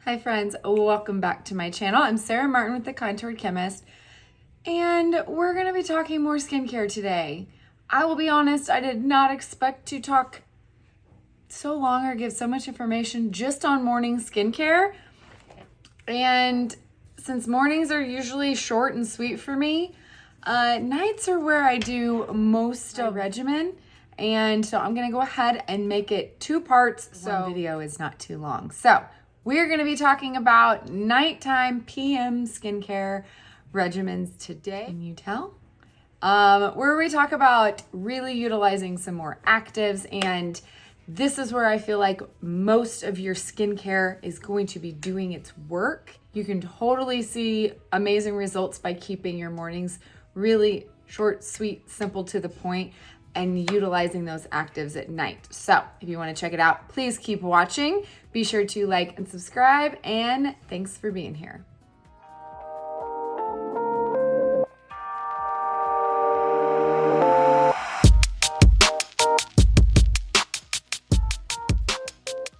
Hi friends, welcome back to my channel. I'm Sarah Martin with The Contoured Chemist, and we're going to be talking more skincare today. I will be honest, I did not expect to talk so long or give so much information just on morning skincare. And since mornings are usually short and sweet for me, nights are where I do most of Regimen. And so I'm going to go ahead and make it 2 parts so one video is not too long. So we're going to be talking about nighttime PM skincare regimens today. Can you tell? Where we talk about really utilizing some more actives, and this is where I feel like most of your skincare is going to be doing its work. You can totally see amazing results by keeping your mornings really short, sweet, simple, to the point, and utilizing those actives at night. So if you want to check it out, please keep watching. Be sure to like and subscribe, and thanks for being here.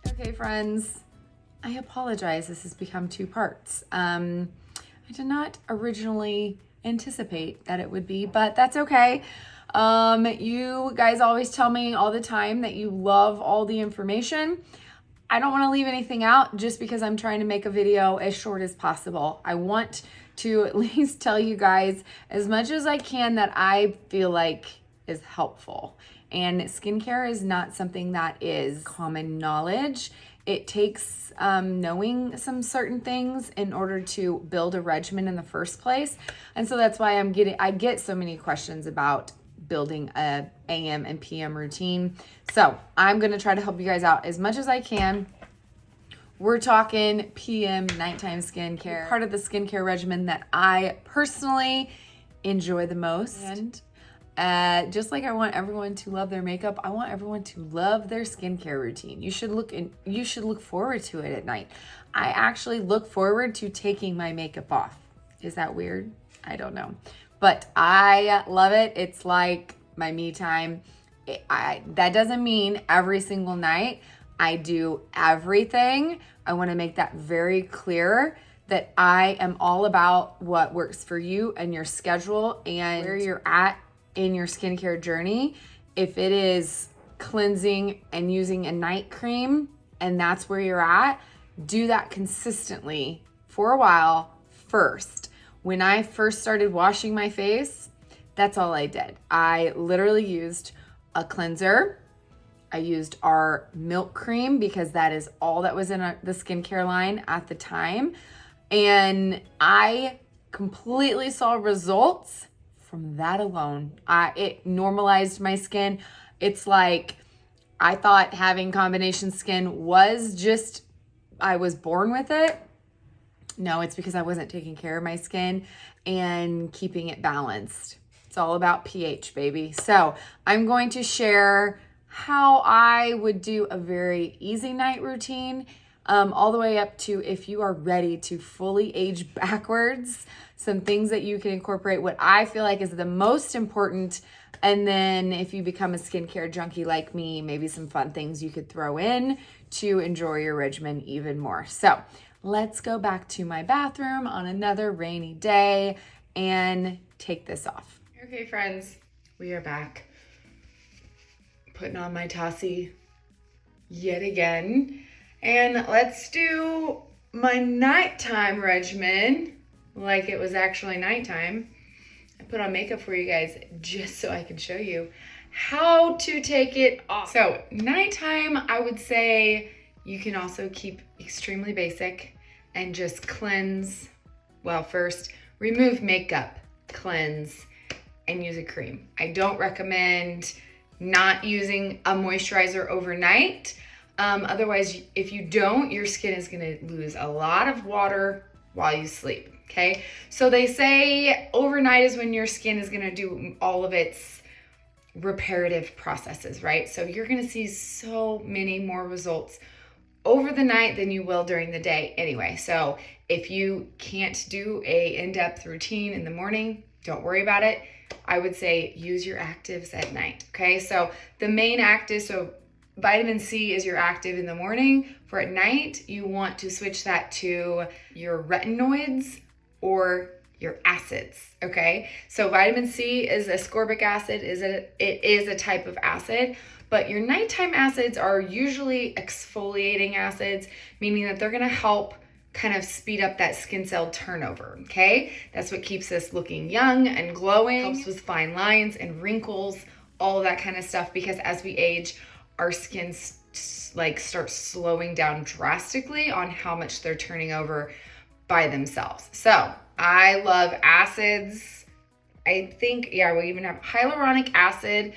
Okay, friends, I apologize. This has become 2 parts. I did not originally anticipate that it would be, but that's okay. You guys always tell me all the time that you love all the information. I don't want to leave anything out just because I'm trying to make a video as short as possible. I want to at least tell you guys as much as I can that I feel like is helpful. And skincare is not something that is common knowledge. It takes knowing some certain things in order to build a regimen in the first place. And so that's why I get so many questions about building a AM and PM routine. So I'm going to try to help you guys out as much as I can. We're talking PM nighttime skincare, part of the skincare regimen that I personally enjoy the most. And just like I want everyone to love their makeup, I want everyone to love their skincare routine. You should look forward to it at night. I actually look forward to taking my makeup off. Is that weird? I don't know. But I love it. It's like my me time. That doesn't mean every single night I do everything. I want to make that very clear that I am all about what works for you and your schedule and where you're at in your skincare journey. If it is cleansing and using a night cream and that's where you're at, do that consistently for a while first. When I first started washing my face, that's all I did. I literally used a cleanser. I used our milk cream because that is all that was in the skincare line at the time. And I completely saw results from that alone. It normalized my skin. It's like I thought having combination skin was just, I was born with it. No, it's because I wasn't taking care of my skin and keeping it balanced. It's all about pH, baby. So I'm going to share how I would do a very easy night routine, all the way up to if you are ready to fully age backwards, some things that you can incorporate, what I feel like is the most important. And then if you become a skincare junkie like me, maybe some fun things you could throw in to enjoy your regimen even more. So let's go back to my bathroom on another rainy day and take this off. Okay, friends, we are back. Putting on my Tassi yet again. And let's do my nighttime regimen like it was actually nighttime. I put on makeup for you guys just so I can show you how to take it off. So nighttime, I would say you can also keep extremely basic and just cleanse. Well, first, remove makeup, cleanse, and use a cream. I don't recommend not using a moisturizer overnight. Otherwise, if you don't, your skin is gonna lose a lot of water while you sleep, okay? So they say overnight is when your skin is gonna do all of its reparative processes, right? So you're gonna see so many more results over the night than you will during the day anyway. So if you can't do a in-depth routine in the morning, don't worry about it. I would say use your actives at night, okay? So the main actives, so vitamin C is your active in the morning. For at night, you want to switch that to your retinoids or your acids, okay? So vitamin C is ascorbic acid, it is a type of acid, but your nighttime acids are usually exfoliating acids, meaning that they're gonna help kind of speed up that skin cell turnover, okay? That's what keeps us looking young and glowing, helps with fine lines and wrinkles, all of that kind of stuff, because as we age, our skin like starts slowing down drastically on how much they're turning over by themselves. So I love acids. I think, yeah, we even have hyaluronic acid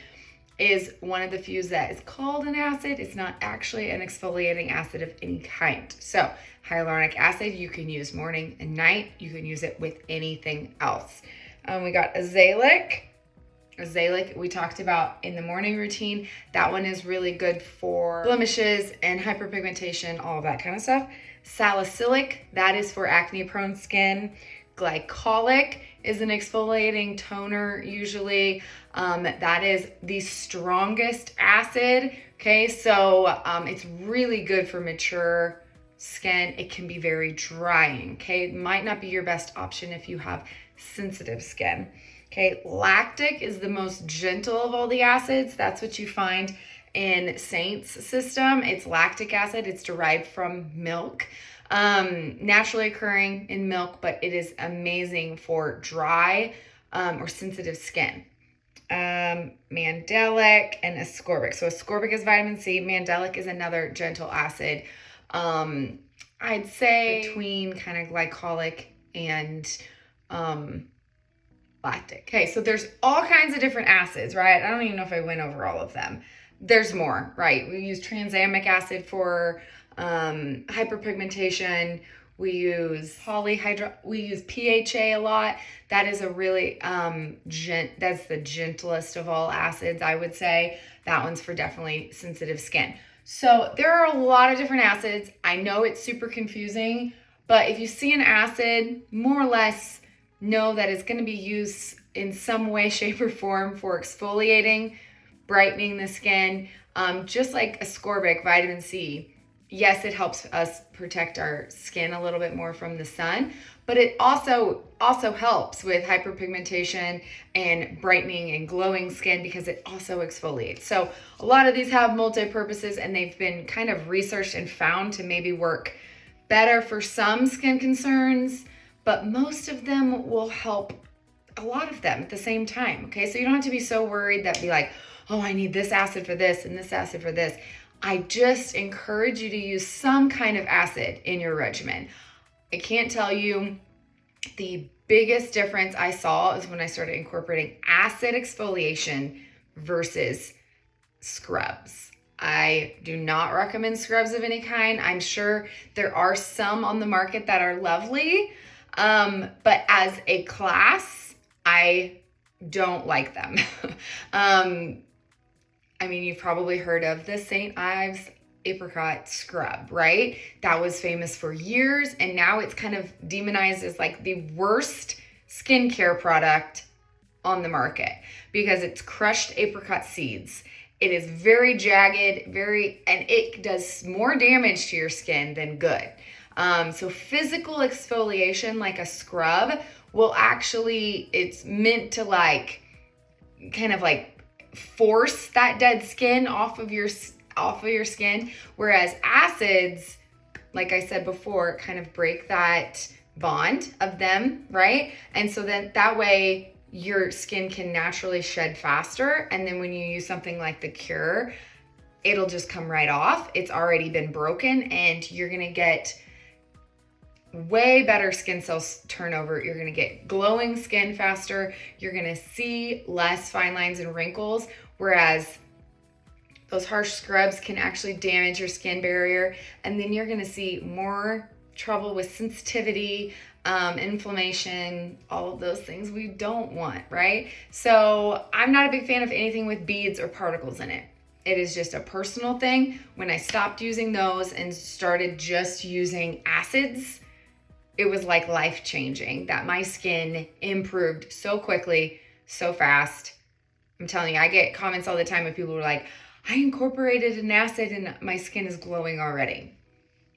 is one of the few that is called an acid. It's not actually an exfoliating acid of any kind. So hyaluronic acid, you can use morning and night. You can use it with anything else. We got azelaic. Azelaic, we talked about in the morning routine. That one is really good for blemishes and hyperpigmentation, all of that kind of stuff. Salicylic, that is for acne-prone skin. Glycolic is an exfoliating toner usually. That is the strongest acid, okay? So it's really good for mature skin. It can be very drying, okay? It might not be your best option if you have sensitive skin. Okay, lactic is the most gentle of all the acids. That's what you find in Seint's system. It's lactic acid. It's derived from milk, naturally occurring in milk, but it is amazing for dry or sensitive skin. Mandelic and ascorbic. So ascorbic is vitamin C. Mandelic is another gentle acid. I'd say between kind of glycolic and lactic. Okay, so there's all kinds of different acids, right? I don't even know if I went over all of them. There's more, right? We use tranexamic acid for hyperpigmentation. We use we use PHA a lot. That is a really that's the gentlest of all acids, I would say. That one's for definitely sensitive skin. So there are a lot of different acids. I know it's super confusing, but if you see an acid, more or less know that it's going to be used in some way, shape, or form for exfoliating, brightening the skin, just like ascorbic, vitamin C. Yes, it helps us protect our skin a little bit more from the sun, but it also helps with hyperpigmentation and brightening and glowing skin because it also exfoliates. So a lot of these have multi-purposes, and they've been kind of researched and found to maybe work better for some skin concerns, but most of them will help a lot of them at the same time, okay? So you don't have to be so worried that be like, oh, I need this acid for this and this acid for this. I just encourage you to use some kind of acid in your regimen. I can't tell you, the biggest difference I saw is when I started incorporating acid exfoliation versus scrubs. I do not recommend scrubs of any kind. I'm sure there are some on the market that are lovely, but as a class, I don't like them. I mean, you've probably heard of the St. Ives apricot scrub, right? That was famous for years, and now it's kind of demonized as like the worst skincare product on the market because it's crushed apricot seeds. It is very jagged, and it does more damage to your skin than good. So physical exfoliation, like a scrub, will actually, it's meant to like, kind of like force that dead skin off of your skin, whereas acids, like I said before, kind of break that bond of them, right? And so then that way your skin can naturally shed faster, and then when you use something like the Cure, it'll just come right off. It's already been broken, and you're gonna get way better skin cells turnover. You're gonna get glowing skin faster. You're gonna see less fine lines and wrinkles, whereas those harsh scrubs can actually damage your skin barrier, and then you're gonna see more trouble with sensitivity, inflammation, all of those things we don't want, right? So I'm not a big fan of anything with beads or particles in it. It is just a personal thing. When I stopped using those and started just using acids, it was like life-changing, that my skin improved so quickly, so fast. I'm telling you, I get comments all the time of people who are like, I incorporated an acid and my skin is glowing already.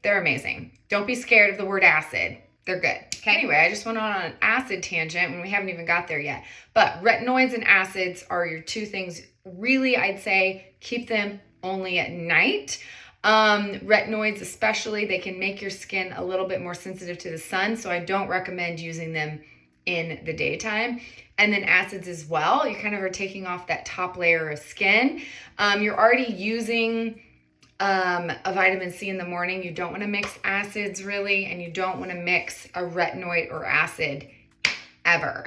They're amazing. Don't be scared of the word acid. They're good. Okay, anyway, I just went on an acid tangent and we haven't even got there yet. But retinoids and acids are your two things. Really, I'd say keep them only at night. Retinoids especially, they can make your skin a little bit more sensitive to the sun, so I don't recommend using them in the daytime. And then acids as well. You kind of are taking off that top layer of skin. You're already using a vitamin C in the morning. You don't want to mix acids really, and you don't want to mix a retinoid or acid ever.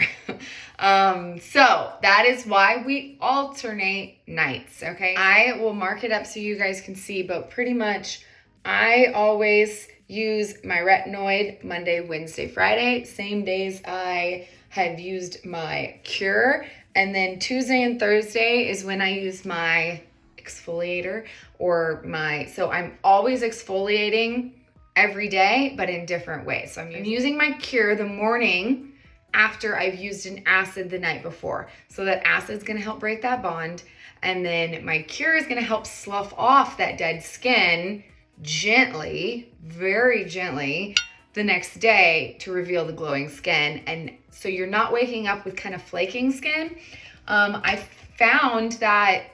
So that is why we alternate nights, okay? I will mark it up so you guys can see, but pretty much I always use my retinoid Monday, Wednesday, Friday, same days I have used my cure. And then Tuesday and Thursday is when I use my exfoliator so I'm always exfoliating every day, but in different ways. So I'm using my cure the morning after I've used an acid the night before. So that acid's gonna help break that bond. And then my cure is gonna help slough off that dead skin gently, very gently, the next day to reveal the glowing skin. And so you're not waking up with kind of flaking skin. I found that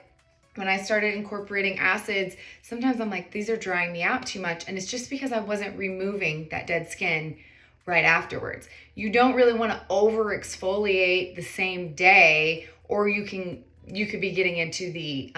when I started incorporating acids, sometimes I'm like, these are drying me out too much. And it's just because I wasn't removing that dead skin right afterwards. You don't really want to over exfoliate the same day, or you could be getting into the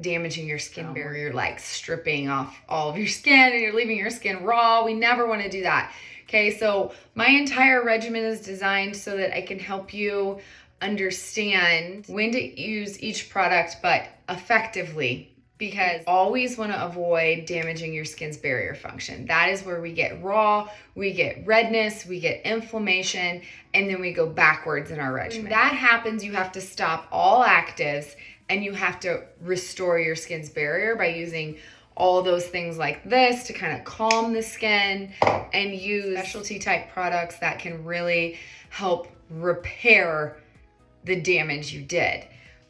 damaging your skin barrier, like stripping off all of your skin and you're leaving your skin raw. We never want to do that. Okay, so my entire regimen is designed so that I can help you understand when to use each product, but effectively, because always want to avoid damaging your skin's barrier function. That is where we get raw, we get redness, we get inflammation, and then we go backwards in our regimen. When that happens, you have to stop all actives and you have to restore your skin's barrier by using all those things like this to kind of calm the skin, and use specialty type products that can really help repair the damage you did.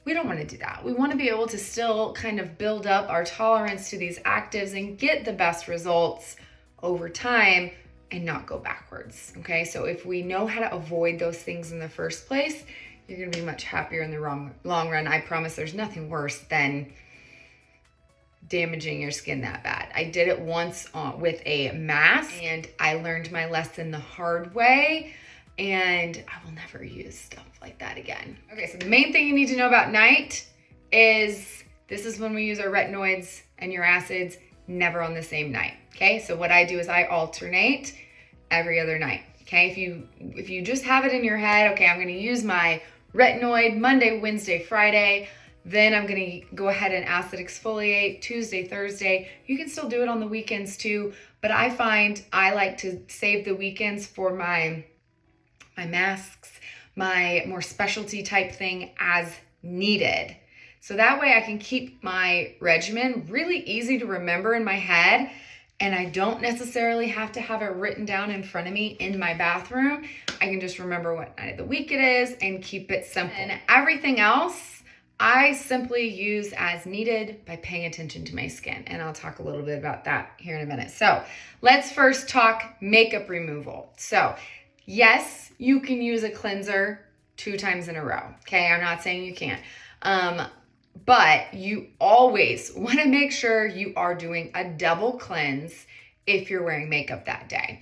We don't want to do that. We want to be able to still kind of build up our tolerance to these actives and get the best results over time and not go backwards. Okay, so if we know how to avoid those things in the first place, you're going to be much happier in the long run. I promise there's nothing worse than damaging your skin that bad. I did it once with a mask, and I learned my lesson the hard way, and I will never use stuff like that again. Okay, so the main thing you need to know about night is this is when we use our retinoids and your acids, never on the same night. Okay, so what I do is I alternate every other night. Okay, if you just have it in your head, okay, I'm gonna use my retinoid Monday, Wednesday, Friday, then I'm gonna go ahead and acid exfoliate Tuesday, Thursday. You can still do it on the weekends too, but I find I like to save the weekends for my masks, my more specialty type thing as needed. So that way I can keep my regimen really easy to remember in my head, and I don't necessarily have to have it written down in front of me in my bathroom. I can just remember what night of the week it is and keep it simple. And everything else I simply use as needed by paying attention to my skin. And I'll talk a little bit about that here in a minute. So let's first talk makeup removal. So yes, you can use a cleanser 2 times in a row. Okay, I'm not saying you can't. But you always want to make sure you are doing a double cleanse if you're wearing makeup that day.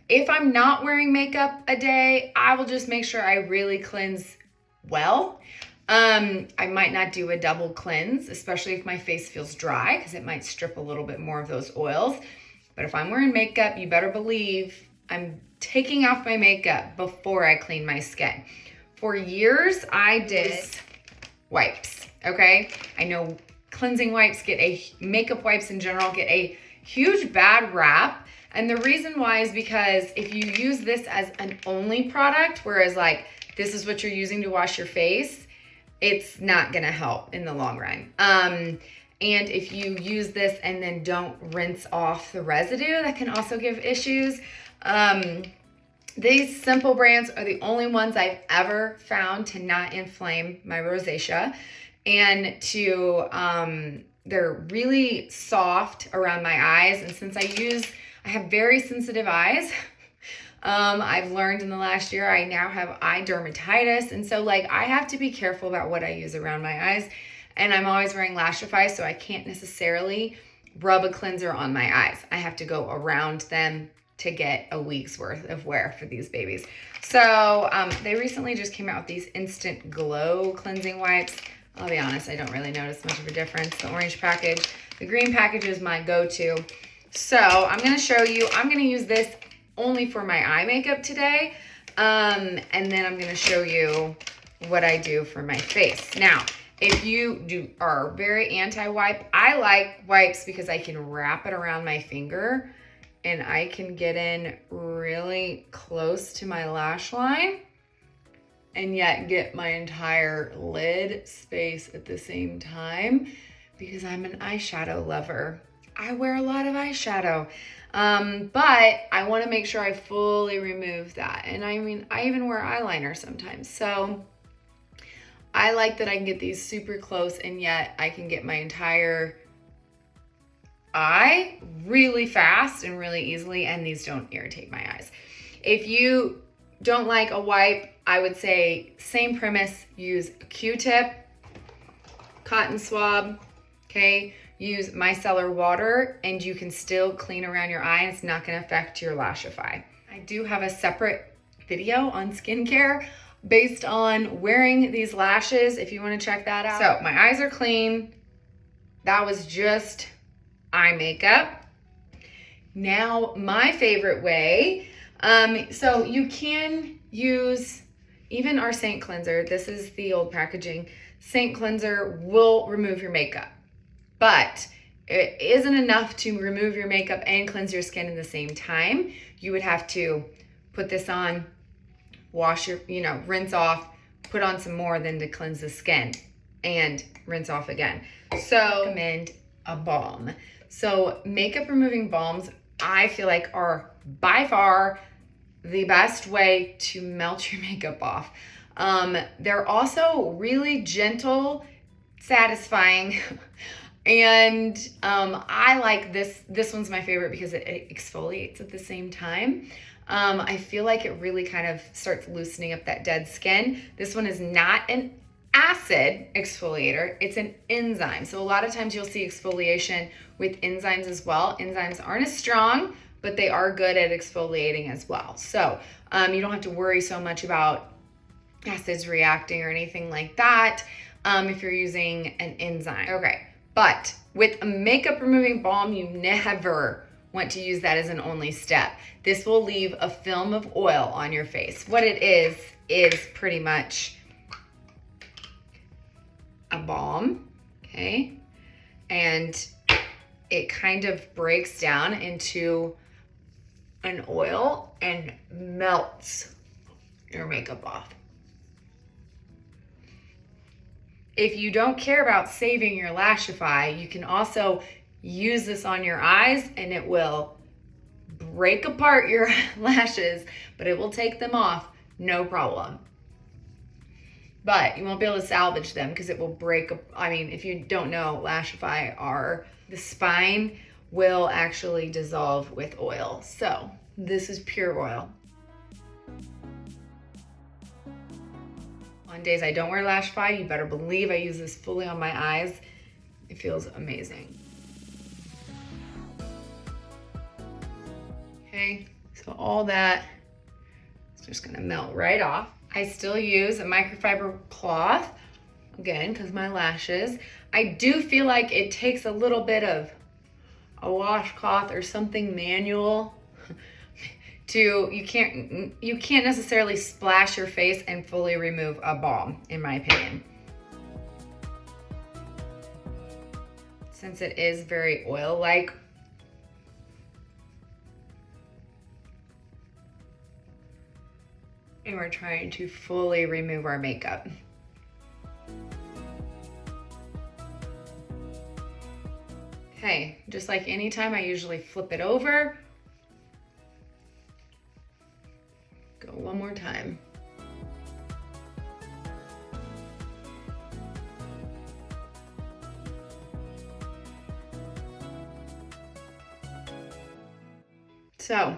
If I'm not wearing makeup a day, I will just make sure I really cleanse well. I might not do a double cleanse, especially if my face feels dry, because it might strip a little bit more of those oils. But if I'm wearing makeup, you better believe I'm taking off my makeup before I clean my skin. For years, I did wipes, okay? I know cleansing wipes makeup wipes in general get a huge bad rap. And the reason why is because if you use this as an only product, whereas like this is what you're using to wash your face, it's not gonna help in the long run. And if you use this and then don't rinse off the residue, that can also give issues. These simple brands are the only ones I've ever found to not inflame my rosacea and to they're really soft around my eyes. And since I have very sensitive eyes, I've learned in the last year, I now have eye dermatitis. And so like, I have to be careful about what I use around my eyes. And I'm always wearing Lashify, so I can't necessarily rub a cleanser on my eyes. I have to go around them to get a week's worth of wear for these babies. So they recently just came out with these instant glow cleansing wipes. I'll be honest, I don't really notice much of a difference. The orange package, the green package is my go-to. So I'm gonna show you, I'm gonna use this only for my eye makeup today. And then I'm gonna show you what I do for my face. Now, if you are very anti-wipe, I like wipes because I can wrap it around my finger and I can get in really close to my lash line and yet get my entire lid space at the same time because I'm an eyeshadow lover. I wear a lot of eyeshadow, but I wanna make sure I fully remove that. And I mean, I even wear eyeliner sometimes. So I like that I can get these super close and yet I can get my entire eye really fast and really easily, and these don't irritate my eyes. If you don't like a wipe, I would say same premise, use a Q-tip, cotton swab, okay? Use micellar water and you can still clean around your eye and it's not gonna affect your Lashify. I do have a separate video on skincare based on wearing these lashes, if you wanna check that out. So my eyes are clean. That was just eye makeup. Now my favorite way, so you can use even our Seint cleanser. This is the old packaging. Seint cleanser will remove your makeup, but it isn't enough to remove your makeup and cleanse your skin at the same time. You would have to put this on, wash your, rinse off, put on some more then to cleanse the skin and rinse off again. So I recommend a balm. So makeup removing balms, I feel like are by far the best way to melt your makeup off. They're also really gentle, satisfying, and I like this. This one's my favorite because it exfoliates at the same time. I feel like it really kind of starts loosening up that dead skin. This one is not an acid exfoliator, it's an enzyme. So a lot of times you'll see exfoliation with enzymes as well. Enzymes aren't as strong, but they are good at exfoliating as well. So you don't have to worry so much about acids reacting or anything like that if you're using an enzyme. Okay, but with a makeup removing balm, you never want to use that as an only step. This will leave a film of oil on your face. What it is pretty much a balm, okay? And it kind of breaks down into an oil and melts your makeup off. If you don't care about saving your Lashify, you can also use this on your eyes and it will break apart your lashes, but it will take them off, no problem. But you won't be able to salvage them because it will break. I mean, if you don't know, Lashify are, the spine will actually dissolve with oil. So this is pure oil. On days I don't wear Lashify, you better believe I use this fully on my eyes. It feels amazing. Okay, so all that is just gonna melt right off. I still use a microfiber cloth, again, because my lashes. I do feel like it takes a little bit of a washcloth or something manual to, you can't necessarily splash your face and fully remove a balm, in my opinion. Since it is very oil-like, and we're trying to fully remove our makeup. Okay, just like anytime, I usually flip it over. Go one more time. So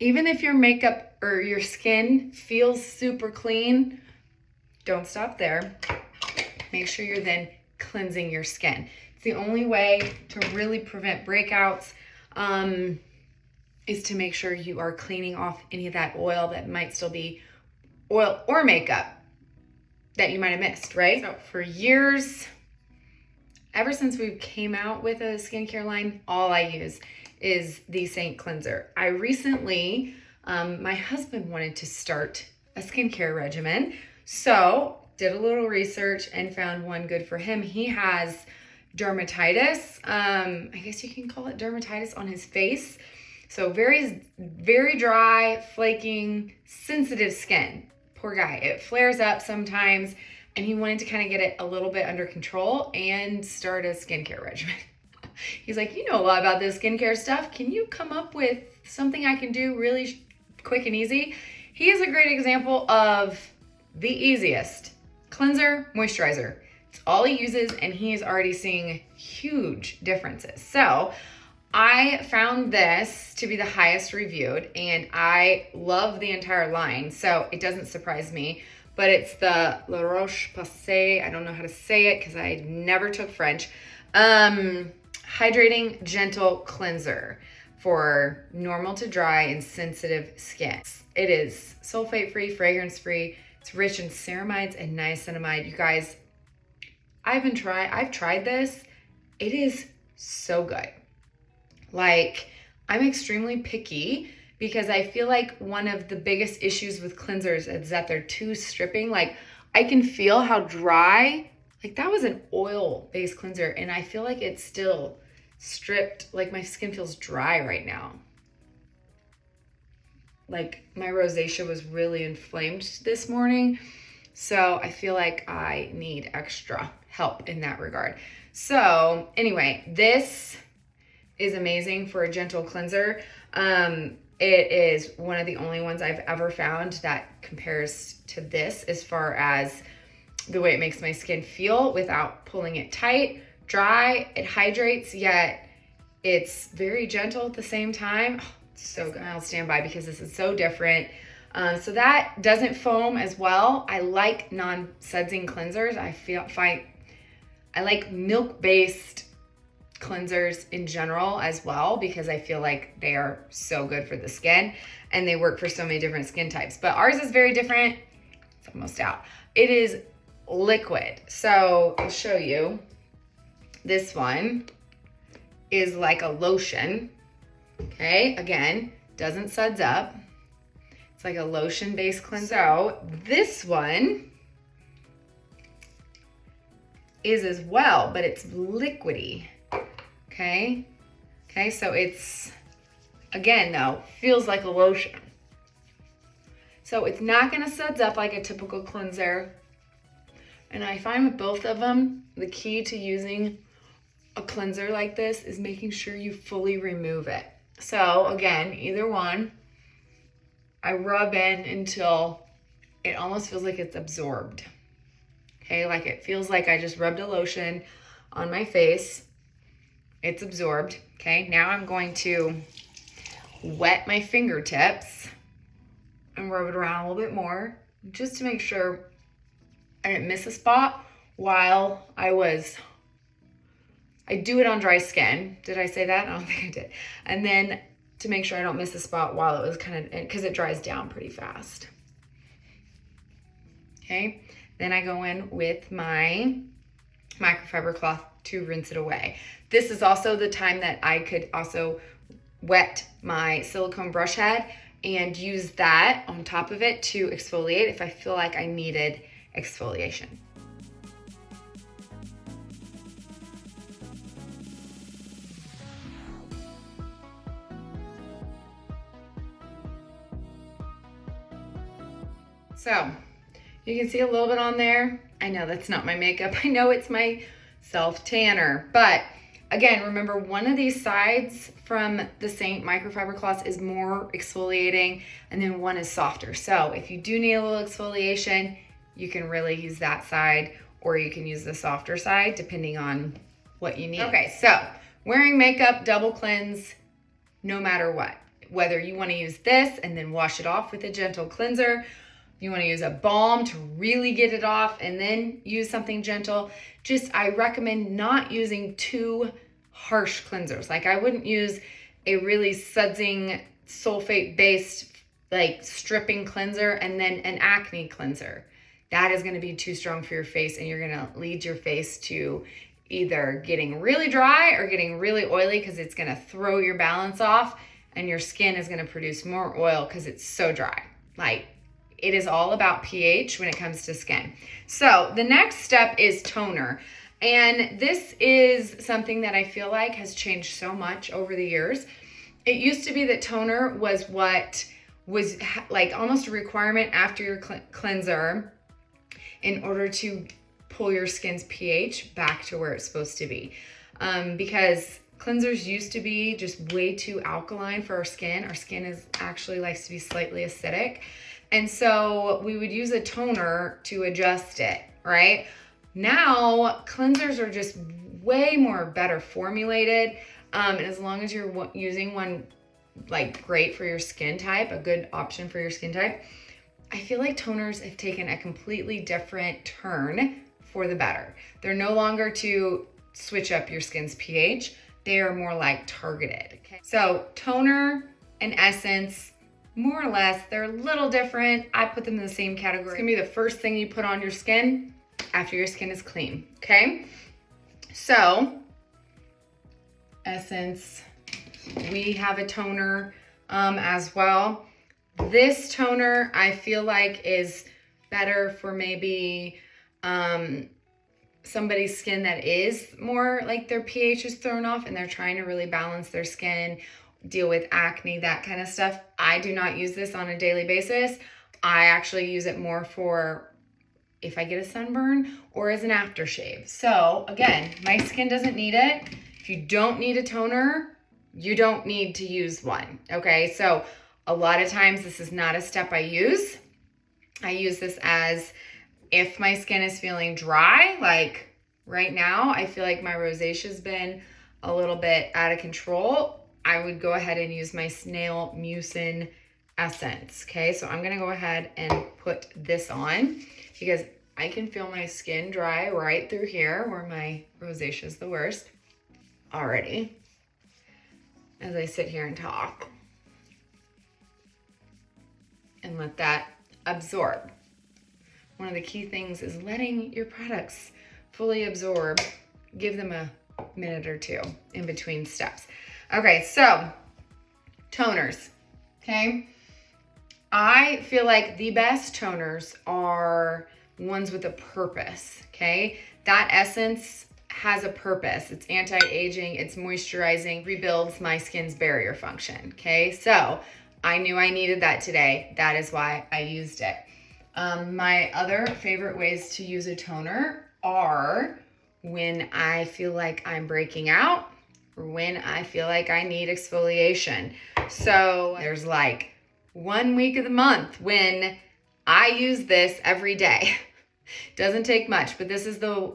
even if your makeup or your skin feels super clean, don't stop there. Make sure you're then cleansing your skin. It's the only way to really prevent breakouts, is to make sure you are cleaning off any of that oil that might still be oil or makeup that you might have missed, right? So for years, ever since we came out with a skincare line, all I use is the Seint cleanser. I recently, my husband wanted to start a skincare regimen, so did a little research and found one good for him. He has dermatitis. I guess you can call it dermatitis on his face. So very, very dry, flaking, sensitive skin. Poor guy. It flares up sometimes, and he wanted to kind of get it a little bit under control and start a skincare regimen. He's like, you know a lot about this skincare stuff. Can you come up with something I can do really quick and easy? He is a great example of the easiest. Cleanser, moisturizer. It's all he uses, and he is already seeing huge differences. So I found this to be the highest reviewed, and I love the entire line, so it doesn't surprise me. But it's the La Roche-Posay. I don't know how to say it because I never took French. Hydrating Gentle Cleanser for normal to dry and sensitive skin. It is sulfate-free, fragrance-free. It's rich in ceramides and niacinamide. You guys, I've tried this. It is so good. Like, I'm extremely picky because I feel like one of the biggest issues with cleansers is that they're too stripping. Like, I can feel how dry, like that was an oil-based cleanser, and I feel like it's still stripped. Like, my skin feels dry right now. Like, my rosacea was really inflamed this morning, so I feel like I need extra help in that regard. So anyway, this is amazing for a gentle cleanser. It is one of the only ones I've ever found that compares to this as far as the way it makes my skin feel without pulling it tight, dry. It hydrates, yet it's very gentle at the same time. Oh, it's so good. I'll stand by because this is so different. So that doesn't foam as well. I like non-sudsing cleansers. I like milk-based cleansers in general as well because I feel like they are so good for the skin and they work for so many different skin types. But ours is very different. It's almost out. It is liquid. So I'll show you. This one is like a lotion. Okay, again, doesn't suds up. It's like a lotion-based cleanser. So this one is as well, but it's liquidy. Okay, so it's, again though, feels like a lotion. So it's not gonna suds up like a typical cleanser. And I find with both of them, the key to using a cleanser like this is making sure you fully remove it. So again, either one, I rub in until it almost feels like it's absorbed. Okay, like it feels like I just rubbed a lotion on my face. It's absorbed. Okay, now I'm going to wet my fingertips and rub it around a little bit more just to make sure I didn't miss a spot while I do it on dry skin. Did I say that? I don't think I did. And then to make sure I don't miss a spot while it was kind of, because it dries down pretty fast. Okay, then I go in with my microfiber cloth to rinse it away. This is also the time that I could also wet my silicone brush head and use that on top of it to exfoliate if I feel like I needed exfoliation. So you can see a little bit on there. I know that's not my makeup. I know it's my self tanner, but again, remember one of these sides from the Seint microfiber cloth is more exfoliating and then one is softer. So if you do need a little exfoliation, you can really use that side or you can use the softer side depending on what you need. Okay, so wearing makeup, double cleanse, no matter what. whether you want to use this and then wash it off with a gentle cleanser, you want to use a balm to really get it off and then use something gentle. Just, I recommend not using too harsh cleansers. Like, I wouldn't use a really sudsing sulfate-based like stripping cleanser and then an acne cleanser. That is going to be too strong for your face, and you're going to lead your face to either getting really dry or getting really oily, because it's going to throw your balance off, and your skin is going to produce more oil because it's so dry. Like, it is all about pH when it comes to skin. So the next step is toner. And this is something that I feel like has changed so much over the years. It used to be that toner was what was like almost a requirement after your cleanser in order to pull your skin's pH back to where it's supposed to be. Because cleansers used to be just way too alkaline for our skin. Our skin actually likes to be slightly acidic. And so we would use a toner to adjust it, right? Now, cleansers are just way more better formulated. And as long as you're using one like great for your skin type, a good option for your skin type, I feel like toners have taken a completely different turn for the better. They're no longer to switch up your skin's pH. They are more like targeted. Okay? So toner and essence, more or less, they're a little different. I put them in the same category. It's gonna be the first thing you put on your skin after your skin is clean, okay? So, essence, we have a toner as well. This toner, I feel like, is better for maybe somebody's skin that is more like their pH is thrown off and they're trying to really balance their skin, deal with acne, that kind of stuff. I do not use this on a daily basis. I actually use it more for if I get a sunburn or as an aftershave. So again, my skin doesn't need it. If you don't need a toner, you don't need to use one, okay? So a lot of times this is not a step I use. I use this as if my skin is feeling dry, like right now, I feel like my rosacea's been a little bit out of control. I would go ahead and use my Snail Mucin Essence, okay? So I'm gonna go ahead and put this on because I can feel my skin dry right through here where my rosacea is the worst already as I sit here and talk. And let that absorb. One of the key things is letting your products fully absorb. Give them a minute or two in between steps. Okay, so toners, okay? I feel like the best toners are ones with a purpose, okay? That essence has a purpose. It's anti-aging, it's moisturizing, rebuilds my skin's barrier function, okay? So I knew I needed that today. That is why I used it. My other favorite ways to use a toner are when I feel like I'm breaking out or when I feel like I need exfoliation. So there's like 1 week of the month when I use this every day. Doesn't take much, but this is the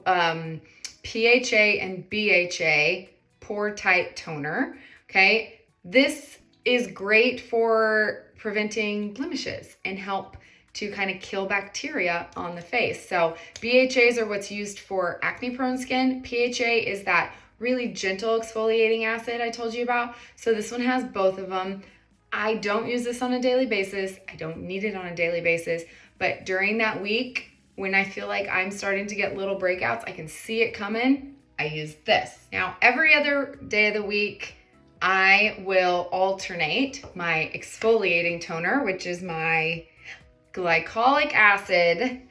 PHA and BHA Pore Tight Toner, okay? This is great for preventing blemishes and help to kind of kill bacteria on the face. So BHAs are what's used for acne-prone skin. PHA is that really gentle exfoliating acid I told you about. So this one has both of them. I don't use this on a daily basis. I don't need it on a daily basis, but during that week, when I feel like I'm starting to get little breakouts, I can see it coming, I use this. Now, every other day of the week, I will alternate my exfoliating toner, which is my glycolic acid,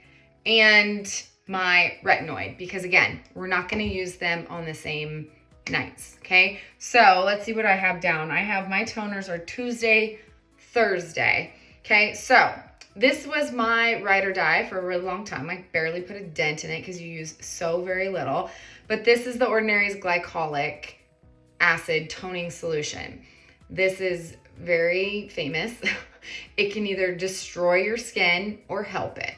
and my retinoid, because again, we're not gonna use them on the same nights, okay? So let's see what I have down. I have my toners are Tuesday, Thursday, okay? So this was my ride or die for a really long time. I barely put a dent in it because you use so very little, but this is the Ordinary's glycolic acid toning solution. This is very famous. It can either destroy your skin or help it.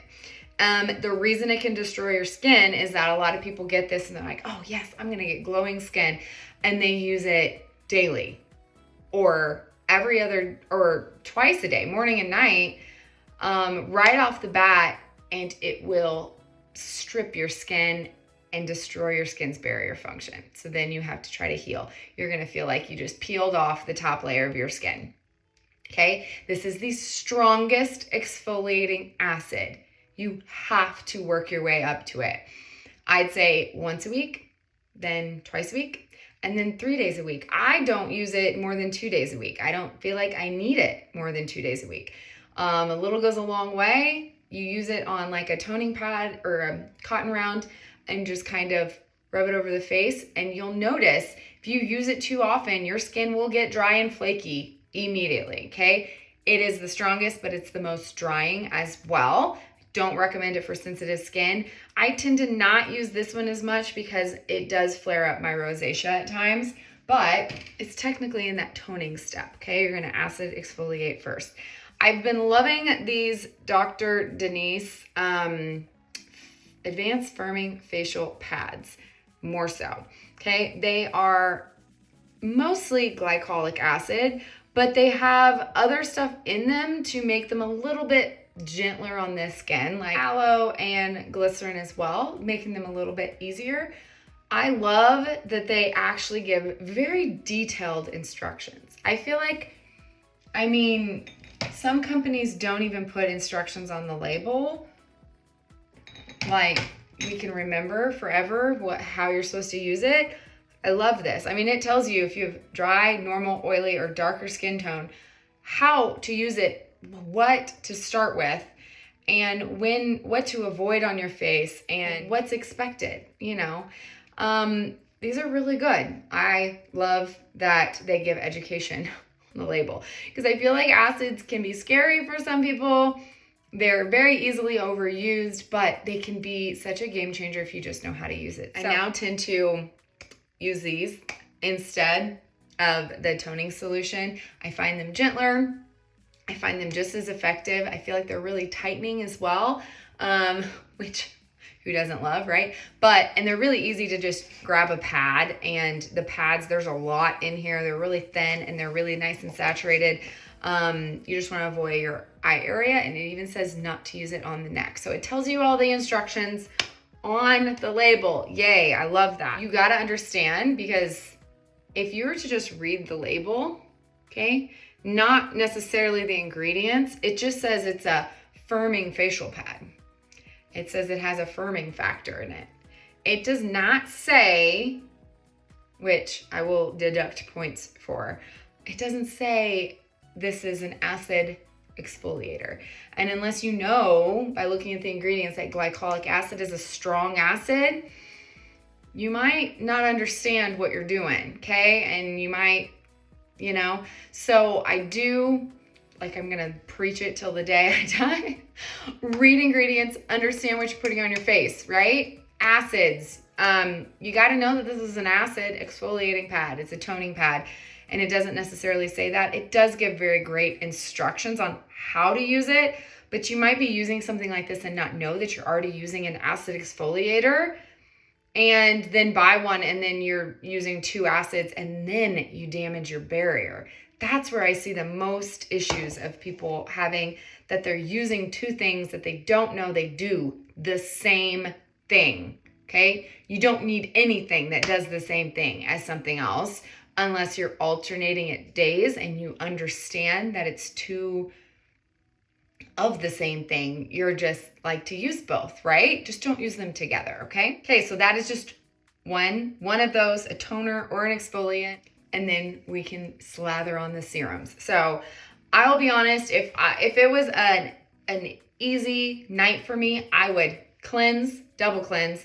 The reason it can destroy your skin is that a lot of people get this and they're like, oh yes, I'm gonna get glowing skin, and they use it daily or every other or twice a day, morning and night, right off the bat, and it will strip your skin and destroy your skin's barrier function. So then you have to try to heal. You're gonna feel like you just peeled off the top layer of your skin. Okay, this is the strongest exfoliating acid. You have to work your way up to it. I'd say once a week, then twice a week, and then 3 days a week. I don't use it more than 2 days a week. I don't feel like I need it more than 2 days a week. A little goes a long way. You use it on like a toning pad or a cotton round and just kind of rub it over the face, and you'll notice if you use it too often, your skin will get dry and flaky immediately, okay? It is the strongest, but it's the most drying as well. Don't recommend it for sensitive skin. I tend to not use this one as much because it does flare up my rosacea at times, but it's technically in that toning step, okay? You're gonna acid exfoliate first. I've been loving these Dr. Denise Advanced Firming Facial Pads, more so, okay? They are mostly glycolic acid, but they have other stuff in them to make them a little bit gentler on the skin, like aloe and glycerin as well, making them a little bit easier. I love that they actually give very detailed instructions. I feel like, I mean, some companies don't even put instructions on the label. Like, we can remember forever how you're supposed to use it. I love this. I mean, it tells you if you have dry, normal, oily, or darker skin tone, how to use it, what to start with, and what to avoid on your face, and what's expected, you know. These are really good. I love that they give education on the label, because I feel like acids can be scary for some people. They're very easily overused, but they can be such a game changer if you just know how to use it. I now tend to use these instead of the toning solution. I find them gentler. I find them just as effective. I feel like they're really tightening as well, which who doesn't love, right? And they're really easy to just grab a pad, and the pads, there's a lot in here. They're really thin and they're really nice and saturated. You just want to avoid your eye area, and it even says not to use it on the neck. So it tells you all the instructions on the label. Yay, I love that. You got to understand, because if you were to just read the label, okay, not necessarily the ingredients, it just says it's a firming facial pad. It says it has a firming factor in it. It does not say, which I will deduct points for, it doesn't say this is an acid exfoliator. And unless you know by looking at the ingredients that glycolic acid is a strong acid, you might not understand what you're doing, okay? And you might, you know, so I do, like, I'm gonna preach it till the day I die. Read ingredients, understand what you're putting on your face, right? Acids, you gotta know that this is an acid exfoliating pad. It's a toning pad, and it doesn't necessarily say that. It does give very great instructions on how to use it, but you might be using something like this and not know that you're already using an acid exfoliator, and then buy one, and then you're using 2 acids, and then you damage your barrier. That's where I see the most issues of people having, that they're using 2 things that they don't know they do the same thing, okay? You don't need anything that does the same thing as something else unless you're alternating it days and you understand that it's 2 of the same thing. You're just like to use both, right? Just don't use them together, okay? Okay, so that is just one of those, a toner or an exfoliant, and then we can slather on the serums. So I'll be honest, if it was an easy night for me, I would cleanse, double cleanse,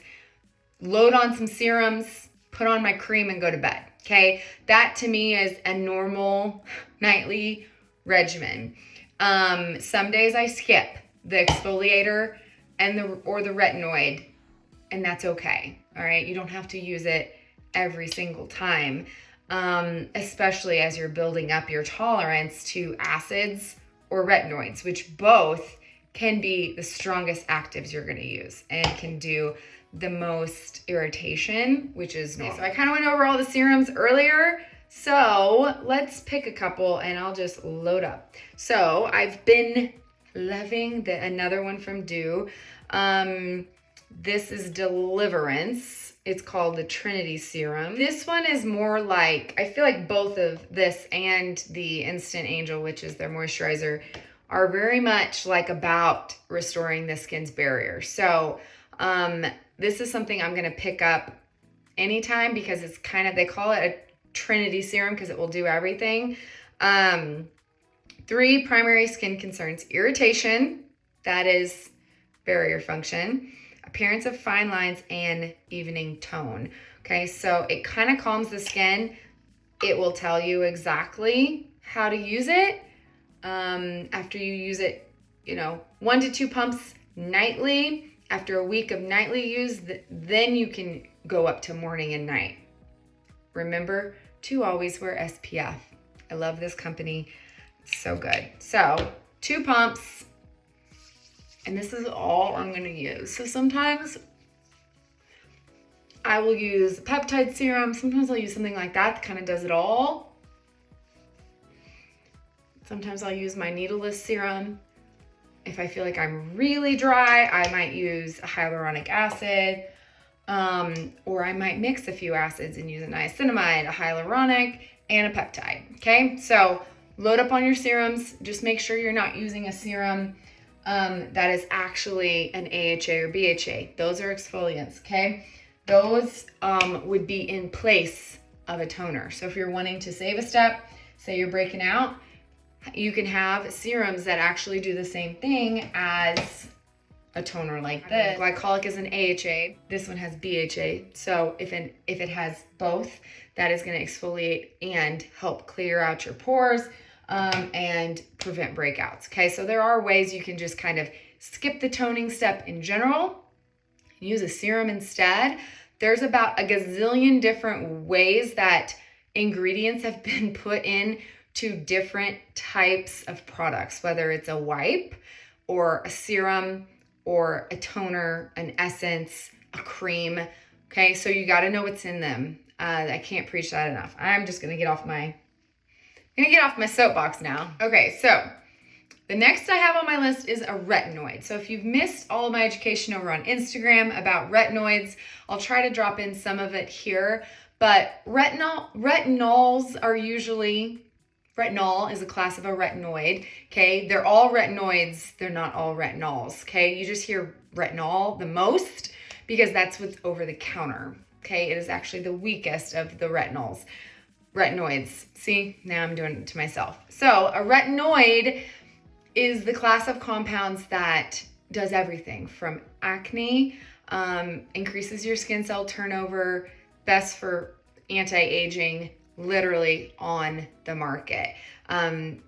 load on some serums, put on my cream, and go to bed, okay? That to me is a normal nightly regimen. Some days I skip the exfoliator or the retinoid, and that's okay, all right? You don't have to use it every single time, especially as you're building up your tolerance to acids or retinoids, which both can be the strongest actives you're gonna use and can do the most irritation, which is normal. So I kind of went over all the serums earlier, So let's pick a couple and I'll just load up. So I've been loving another one from Dew. This is Deliverance. It's called the Trinity Serum. This one is more like, I feel like both of this and the Instant Angel, which is their moisturizer, are very much like about restoring the skin's barrier. So this is something I'm gonna pick up anytime because it's kind of, they call it a Trinity Serum because it will do everything. 3 primary skin concerns: irritation, that is barrier function, appearance of fine lines, and evening tone. Okay, so it kind of calms the skin. It will tell you exactly how to use it. After you use it, 1 to 2 pumps nightly. After a week of nightly use, then you can go up to morning and night. Remember to always wear SPF. I love this company. It's so good. So 2 pumps, and this is all I'm gonna use. So sometimes I will use peptide serum. Sometimes I'll use something like that kind of does it all. Sometimes I'll use my needleless serum. If I feel like I'm really dry, I might use a hyaluronic acid, or I might mix a few acids and use a niacinamide, a hyaluronic, and a peptide, okay? So load up on your serums. Just make sure you're not using a serum that is actually an AHA or BHA. Those are exfoliants, okay? Those would be in place of a toner. So if you're wanting to save a step, say you're breaking out, you can have serums that actually do the same thing as a toner like this. Glycolic is an AHA. This one has BHA. So if it has both, that is going to exfoliate and help clear out your pores and prevent breakouts. Okay, so there are ways you can just kind of skip the toning step in general and use a serum instead. There's about a gazillion different ways that ingredients have been put in to different types of products, whether it's a wipe or a serum or a toner, an essence, a cream. Okay, so you got to know what's in them. I can't preach that enough. I'm just gonna get off my soapbox now. Okay, so the next I have on my list is a retinoid. So if you've missed all of my education over on Instagram about retinoids, I'll try to drop in some of it here. But retinols are usually, retinol is a class of a retinoid, okay? They're all retinoids, they're not all retinols, okay? You just hear retinol the most because that's what's over the counter, okay? It is actually the weakest of the retinoids. See, now I'm doing it to myself. So a retinoid is the class of compounds that does everything from acne, increases your skin cell turnover, best for anti-aging, literally on the market.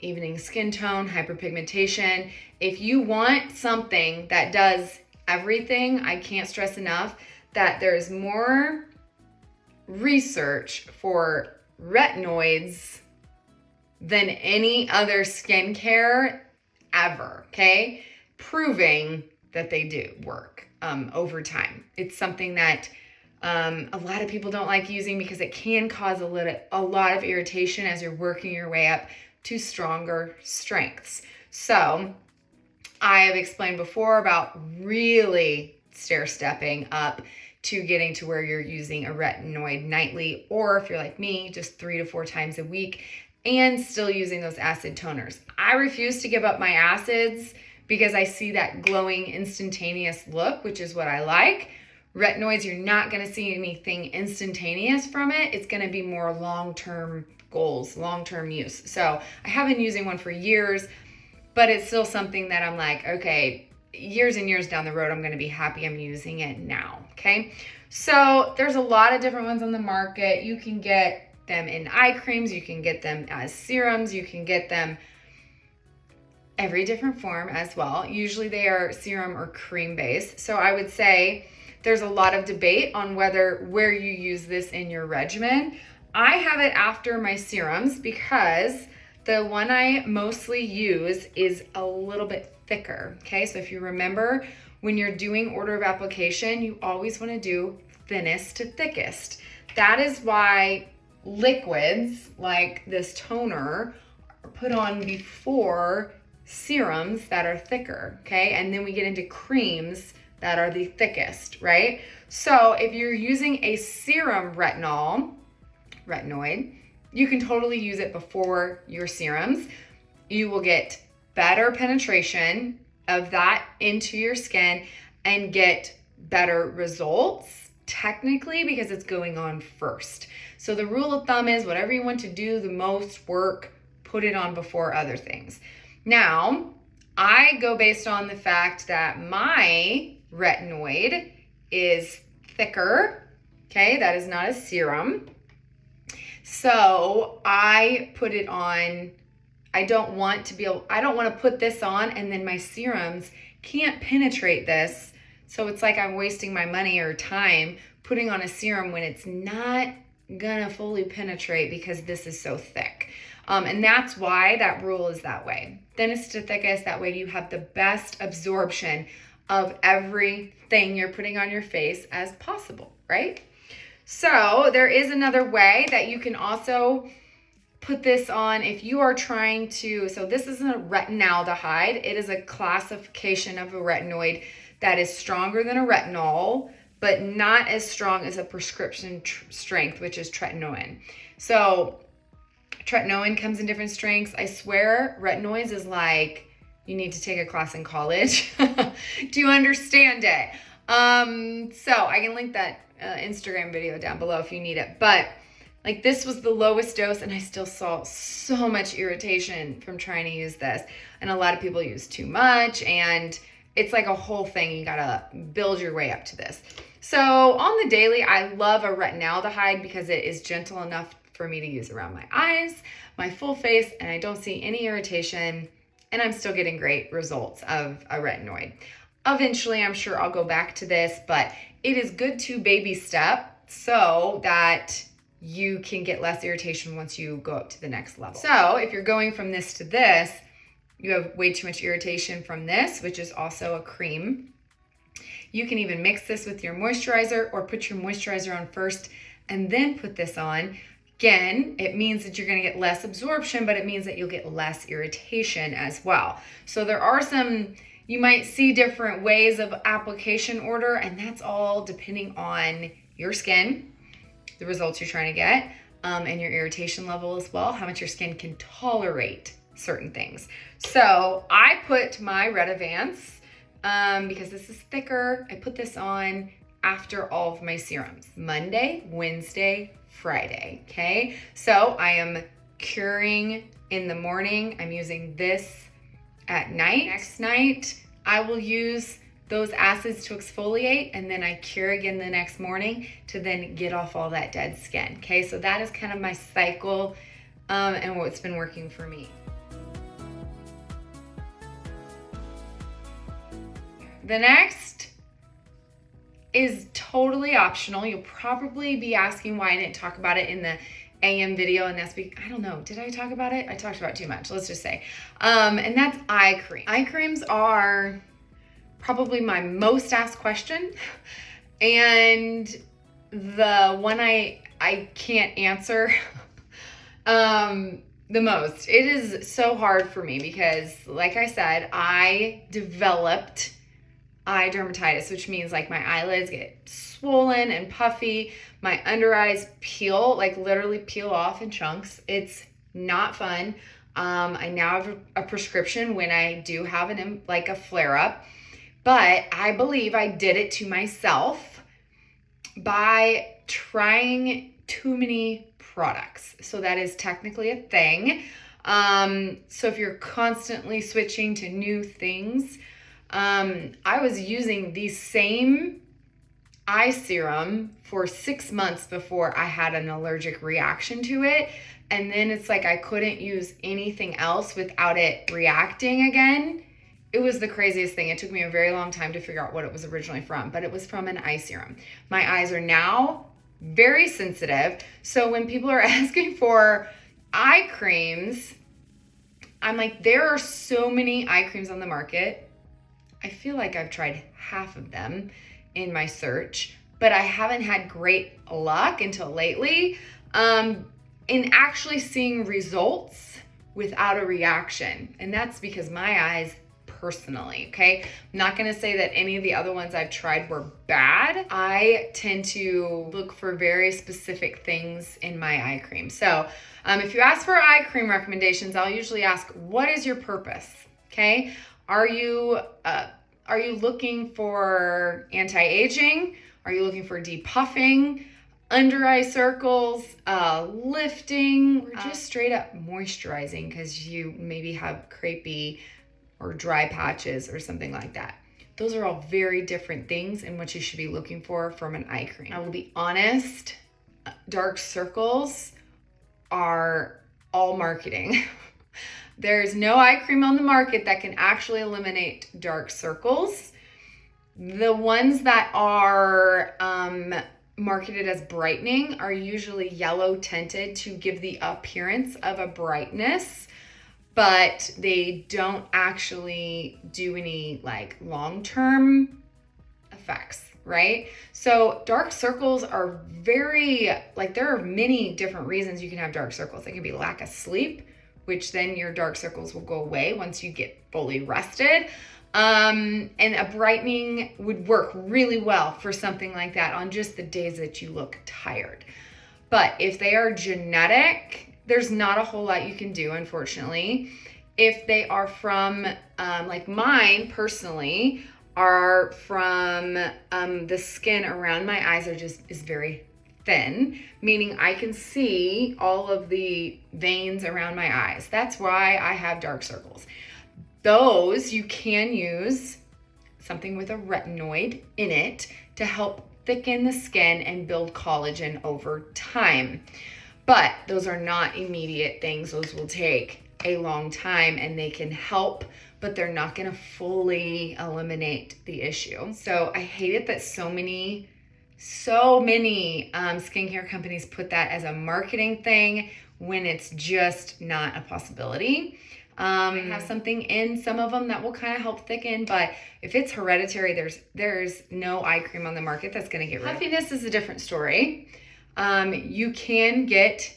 Evening skin tone, hyperpigmentation. If you want something that does everything, I can't stress enough that there's more research for retinoids than any other skincare ever, okay? Proving that they do work over time. It's something that a lot of people don't like using because it can cause a lot of irritation as you're working your way up to stronger strengths. So I have explained before about really stair-stepping up to getting to where you're using a retinoid nightly, or if you're like me, just 3 to 4 times a week, and still using those acid toners. I refuse to give up my acids because I see that glowing instantaneous look, which is what I like. Retinoids, you're not going to see anything instantaneous from it. It's going to be more long-term goals, long-term use. So I have been using one for years, but it's still something that I'm like, okay, years and years down the road, I'm going to be happy I'm using it now, okay? So there's a lot of different ones on the market. You can get them in eye creams, you can get them as serums, you can get them every different form as well. Usually they are serum or cream based. So I would say there's a lot of debate on where you use this in your regimen. I have it after my serums because the one I mostly use is a little bit thicker, okay? So if you remember, when you're doing order of application, you always want to do thinnest to thickest. That is why liquids like this toner are put on before serums that are thicker, okay? And then we get into creams that are the thickest, right? So if you're using a serum retinoid, you can totally use it before your serums. You will get better penetration of that into your skin and get better results technically because it's going on first. So the rule of thumb is whatever you want to do the most work, put it on before other things. Now, I go based on the fact that my retinoid is thicker, okay? That is not a serum. So I put it on. I don't want to put this on and then my serums can't penetrate this. So it's like I'm wasting my money or time putting on a serum when it's not gonna fully penetrate because this is so thick. And that's why that rule is that way. Thinnest to thickest, that way you have the best absorption of everything you're putting on your face as possible, right? So there is another way that you can also put this on if you are trying to, so this isn't a retinaldehyde, it is a classification of a retinoid that is stronger than a retinol, but not as strong as a prescription strength, which is tretinoin. So tretinoin comes in different strengths. I swear retinoids is like, you need to take a class in college to understand it. So I can link that Instagram video down below if you need it. But like this was the lowest dose and I still saw so much irritation from trying to use this. And a lot of people use too much and it's like a whole thing. You gotta build your way up to this. So on the daily, I love a retinaldehyde because it is gentle enough for me to use around my eyes, my full face, and I don't see any irritation and I'm still getting great results of a retinoid. Eventually, I'm sure I'll go back to this, but it is good to baby step so that you can get less irritation once you go up to the next level. So if you're going from this to this, you have way too much irritation from this, which is also a cream. You can even mix this with your moisturizer or put your moisturizer on first and then put this on. Again, it means that you're gonna get less absorption, but it means that you'll get less irritation as well. So there are some, you might see different ways of application order, and that's all depending on your skin, the results you're trying to get, and your irritation level as well, how much your skin can tolerate certain things. So I put my Retivance, because this is thicker, I put this on after all of my serums, Monday, Wednesday, Friday, okay? So I am curing in the morning. I'm using this at night. Next night, I will use those acids to exfoliate, and then I cure again the next morning to then get off all that dead skin, okay? So that is kind of my cycle and what's been working for me. The next is totally optional. You'll probably be asking why I didn't talk about it in the AM video, and that's because, I don't know, did I talk about it? I talked about it too much, let's just say. And that's eye cream. Eye creams are probably my most asked question, and the one I can't answer the most. It is so hard for me because, like I said, I developed eye dermatitis, which means like my eyelids get swollen and puffy, my under eyes peel, like literally peel off in chunks. It's not fun. I now have a prescription when I do have like a flare up, but I believe I did it to myself by trying too many products. So that is technically a thing. So if you're constantly switching to new things, I was using the same eye serum for 6 months before I had an allergic reaction to it. And then it's like I couldn't use anything else without it reacting again. It was the craziest thing. It took me a very long time to figure out what it was originally from, but it was from an eye serum. My eyes are now very sensitive. So when people are asking for eye creams, I'm like, there are so many eye creams on the market. I feel like I've tried half of them in my search, but I haven't had great luck until lately. in actually seeing results without a reaction. And that's because my eyes personally, okay? I'm not gonna say that any of the other ones I've tried were bad. I tend to look for very specific things in my eye cream. So if you ask for eye cream recommendations, I'll usually ask, what is your purpose, okay? Are you looking for anti-aging? Are you looking for depuffing? Under eye circles, lifting, or just straight up moisturizing because you maybe have crepey or dry patches or something like that. Those are all very different things and what you should be looking for from an eye cream. I will be honest, dark circles are all marketing. There's no eye cream on the market that can actually eliminate dark circles. The ones that are marketed as brightening are usually yellow tinted to give the appearance of a brightness, but they don't actually do any like long-term effects, right? So dark circles are very, like there are many different reasons you can have dark circles. It can be lack of sleep, which then your dark circles will go away once you get fully rested. And a brightening would work really well for something like that on just the days that you look tired. But if they are genetic, there's not a whole lot you can do, unfortunately. If they are from, like mine personally, are from the skin around my eyes is very thin, meaning I can see all of the veins around my eyes. That's why I have dark circles. Those you can use something with a retinoid in it to help thicken the skin and build collagen over time. But those are not immediate things. Those will take a long time and they can help, but they're not gonna fully eliminate the issue. So I hate it that so many skincare companies put that as a marketing thing when it's just not a possibility. I have something in some of them that will kind of help thicken, but if it's hereditary, there's no eye cream on the market that's going to get rid of it. Puffiness is a different story. You can get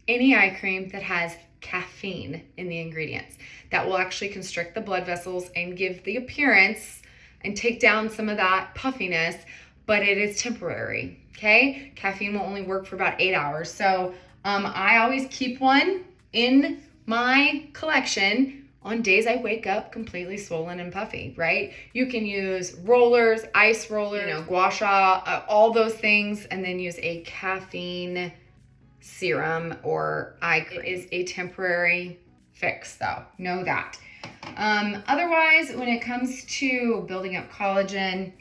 any eye cream that has caffeine in the ingredients that will actually constrict the blood vessels and give the appearance and take down some of that puffiness, but it is temporary, okay? Caffeine will only work for about 8 hours. So I always keep one in my collection on days I wake up completely swollen and puffy, right? You can use rollers, ice rollers, gua sha, all those things, and then use a caffeine serum or eye cream. It is a temporary fix though, know that. Otherwise, when it comes to building up collagen,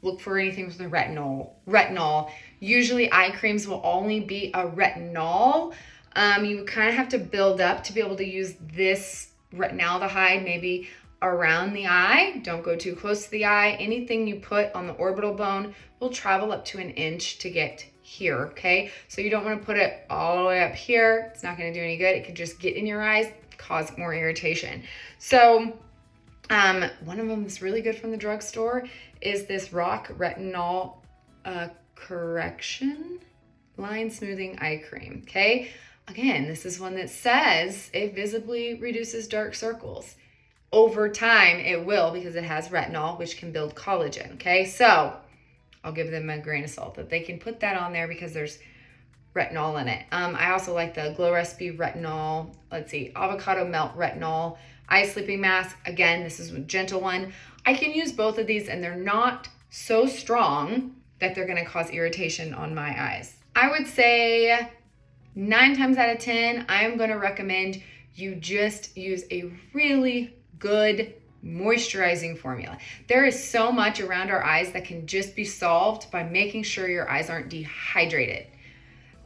look for anything with the retinol. Usually eye creams will only be a retinol. You kind of have to build up to be able to use this retinaldehyde maybe around the eye. Don't go too close to the eye. Anything you put on the orbital bone will travel up to 1 inch to get here, okay? So you don't want to put it all the way up here. It's not going to do any good. It could just get in your eyes, cause more irritation. So one of them that's really good from the drugstore is this Rock Retinol Correction Line Smoothing Eye Cream, okay? Again, this is one that says it visibly reduces dark circles. Over time, it will because it has retinol, which can build collagen, okay? So I'll give them a grain of salt that they can put that on there because there's retinol in it. I also like the Glow Recipe Retinol, Avocado Melt Retinol Eye Sleeping Mask. Again, this is a gentle one. I can use both of these and they're not so strong that they're gonna cause irritation on my eyes. I would say 9 times out of 10, I'm gonna recommend you just use a really good moisturizing formula. There is so much around our eyes that can just be solved by making sure your eyes aren't dehydrated.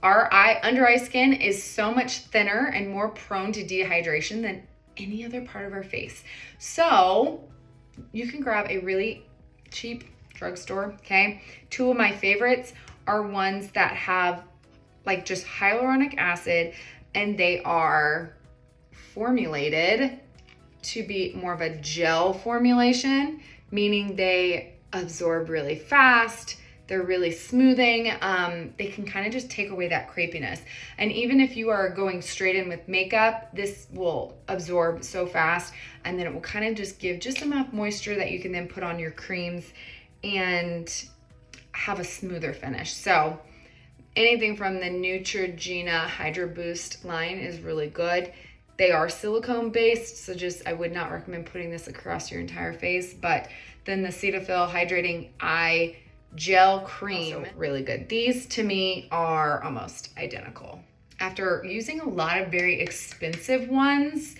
Our under eye skin is so much thinner and more prone to dehydration than any other part of our face. So you can grab a really cheap drugstore, okay? 2 of my favorites are ones that have like just hyaluronic acid and they are formulated to be more of a gel formulation, meaning they absorb really fast. They're really smoothing. They can kind of just take away that crepiness. And even if you are going straight in with makeup, this will absorb so fast, and then it will kind of just give just enough moisture that you can then put on your creams and have a smoother finish. So anything from the Neutrogena Hydra Boost line is really good. They are silicone based, so I would not recommend putting this across your entire face. But then the Cetaphil Hydrating Eye Gel Cream, also really good. These to me are almost identical. After using a lot of very expensive ones,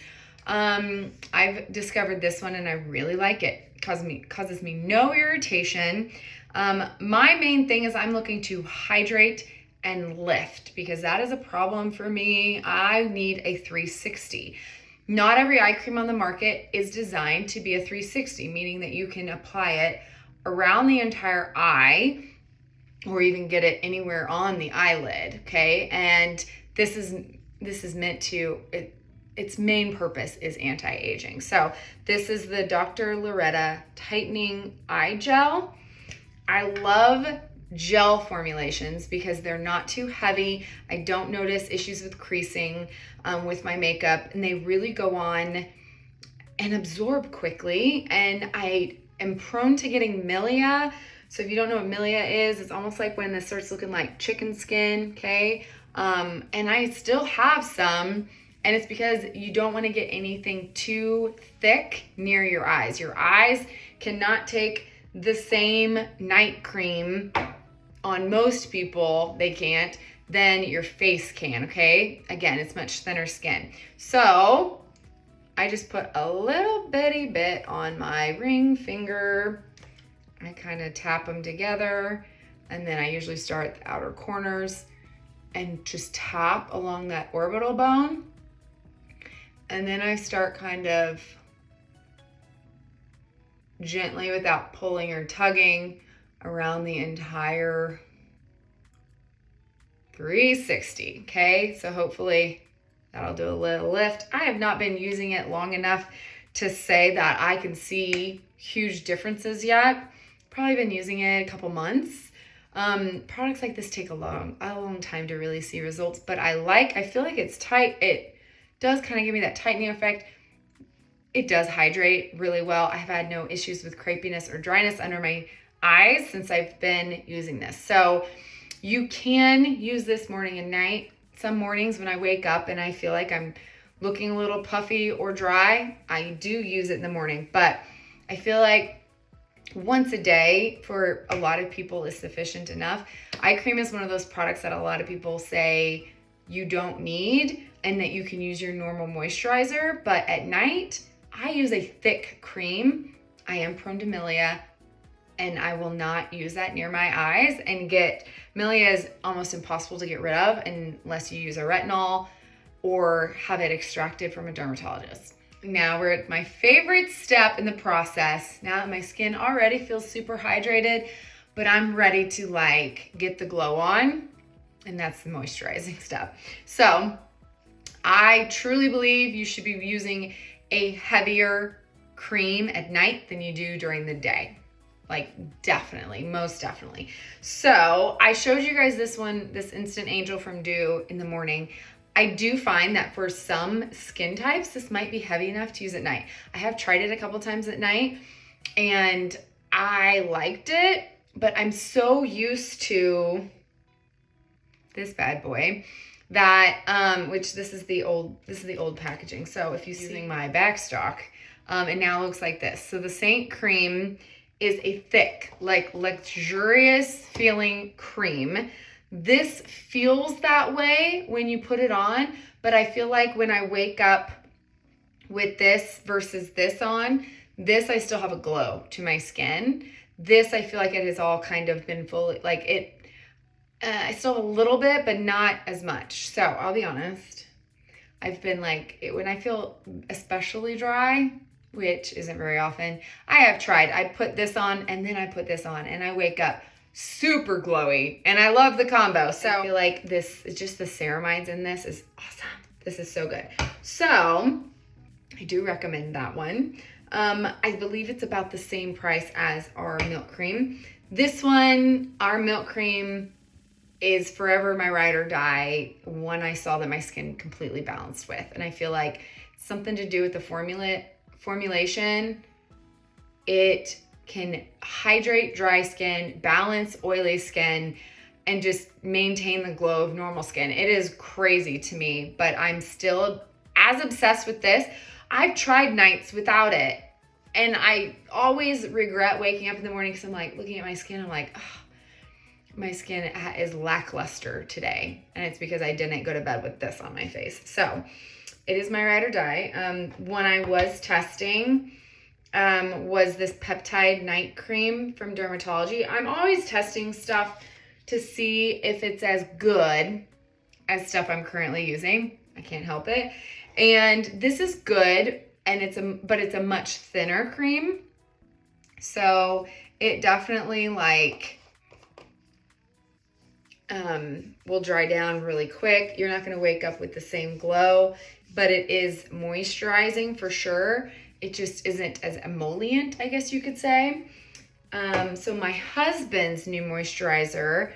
I've discovered this one and I really like it. It causes me no irritation. My main thing is I'm looking to hydrate and lift, because that is a problem for me. I need a 360. Not every eye cream on the market is designed to be a 360, meaning that you can apply it around the entire eye or even get it anywhere on the eyelid, okay? And this is meant to, its main purpose is anti-aging. So this is the Dr. Loretta Tightening Eye Gel. I love gel formulations because they're not too heavy. I don't notice issues with creasing with my makeup, and they really go on and absorb quickly. And I am prone to getting milia. So if you don't know what milia is, it's almost like when this starts looking like chicken skin, okay? And I still have some, and it's because you don't want to get anything too thick near your eyes. Your eyes cannot take the same night cream on most people, they can't, then your face can, okay? Again, it's much thinner skin. So I just put a little bitty bit on my ring finger. I kind of tap them together, and then I usually start at the outer corners and just tap along that orbital bone. And then I start kind of gently, without pulling or tugging, around the entire 360, okay? So hopefully that'll do a little lift. I have not been using it long enough to say that I can see huge differences yet. Probably been using it a couple months. Products like this take a long time to really see results, but I feel like it's tight. It does kind of give me that tightening effect. It does hydrate really well. I have had no issues with crepiness or dryness under my eyes since I've been using this. So you can use this morning and night. Some mornings when I wake up and I feel like I'm looking a little puffy or dry, I do use it in the morning. But I feel like once a day for a lot of people is sufficient enough. Eye cream is one of those products that a lot of people say you don't need and that you can use your normal moisturizer. But at night, I use a thick cream. I am prone to milia, and I will not use that near my eyes. And milia is almost impossible to get rid of unless you use a retinol or have it extracted from a dermatologist. Now we're at my favorite step in the process. Now that my skin already feels super hydrated, but I'm ready to get the glow on, and that's the moisturizing step. So I truly believe you should be using a heavier cream at night than you do during the day. Definitely, most definitely. So I showed you guys this Instant Angel from Dew in the morning. I do find that for some skin types, this might be heavy enough to use at night. I have tried it a couple times at night and I liked it, but I'm so used to this bad boy that, which this is the old packaging. So if you see my back stock, it now looks like this. So the Seint cream is a thick, luxurious feeling cream. This feels that way when you put it on, but I feel like when I wake up with this versus this on, this I still have a glow to my skin. This I feel like it has all kind of been fully, I still have a little bit, but not as much. So I'll be honest, I've been when I feel especially dry, which isn't very often, I have tried. I put this on and then I put this on and I wake up super glowy and I love the combo. So I feel like just the ceramides in this is awesome. This is so good. So I do recommend that one. I believe it's about the same price as our milk cream. This one, our milk cream, is forever my ride or die, one I saw that my skin completely balanced with. And I feel like something to do with the formulation. It can hydrate dry skin, balance oily skin, and just maintain the glow of normal skin. It is crazy to me, but I'm still as obsessed with this. I've tried nights without it, and I always regret waking up in the morning because I'm like looking at my skin, I'm like, oh, my skin is lackluster today, and it's because I didn't go to bed with this on my face. So it is my ride or die. When I was testing, was this peptide night cream from Dermatology. I'm always testing stuff to see if it's as good as stuff I'm currently using. I can't help it. And this is good, and but it's a much thinner cream. So it definitely will dry down really quick. You're not going to wake up with the same glow, but it is moisturizing for sure. It just isn't as emollient, I guess you could say. So my husband's new moisturizer,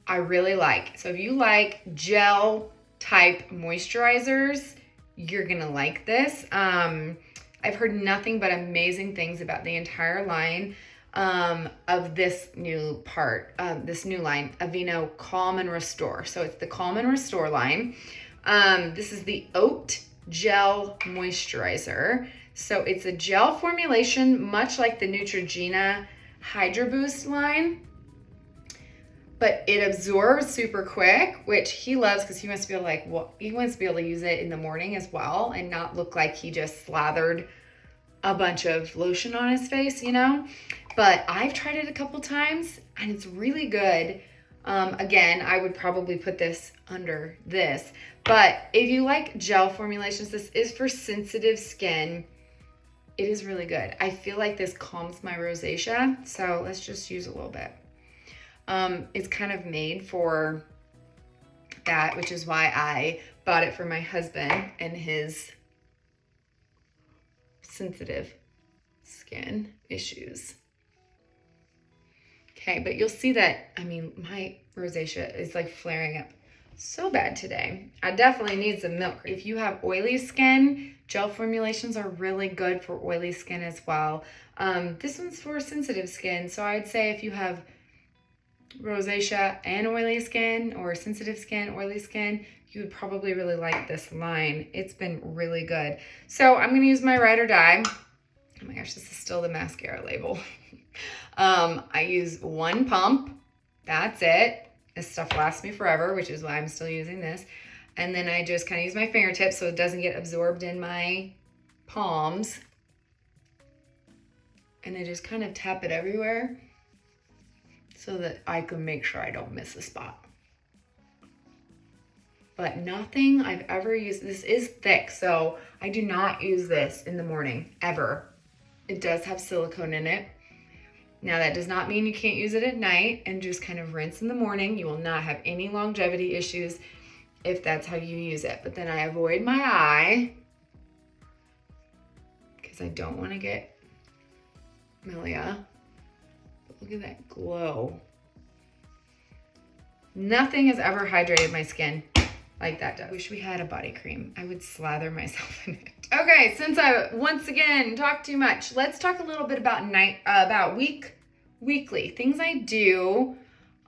I really like. So if you like gel type moisturizers, you're going to like this. I've heard nothing but amazing things about the entire line of this new line, Aveeno Calm and Restore. So it's the Calm and Restore line. This is the Oat Gel Moisturizer. So it's a gel formulation, much like the Neutrogena Hydra Boost line, but it absorbs super quick, which he loves because he wants to be able to use it in the morning as well and not look like he just slathered a bunch of lotion on his face, you know? But I've tried it a couple times and it's really good. Again, I would probably put this under this, but if you like gel formulations, this is for sensitive skin. It is really good. I feel like this calms my rosacea, so let's just use a little bit. It's kind of made for that, which is why I bought it for my husband and his sensitive skin issues. Okay, but you'll see that, I mean, my rosacea is like flaring up so bad today. I definitely need some milk. If you have oily skin, gel formulations are really good for oily skin as well. This one's for sensitive skin. So I'd say if you have rosacea and oily skin, or sensitive skin, oily skin, you would probably really like this line. It's been really good. So I'm going to use my ride or die. Oh my gosh, this is still the mascara label. I use one pump. That's it. This stuff lasts me forever, which is why I'm still using this. And then I just kind of use my fingertips so it doesn't get absorbed in my palms. And I just kind of tap it everywhere so that I can make sure I don't miss a spot. But nothing I've ever used, this is thick, so I do not use this in the morning, ever. It does have silicone in it. Now that does not mean you can't use it at night and just kind of rinse in the morning. You will not have any longevity issues if that's how you use it. But then I avoid my eye because I don't want to get milia. But look at that glow. Nothing has ever hydrated my skin like that does. Wish we had a body cream. I would slather myself in it. Okay, since I once again talked too much, let's talk a little bit about weekly things I do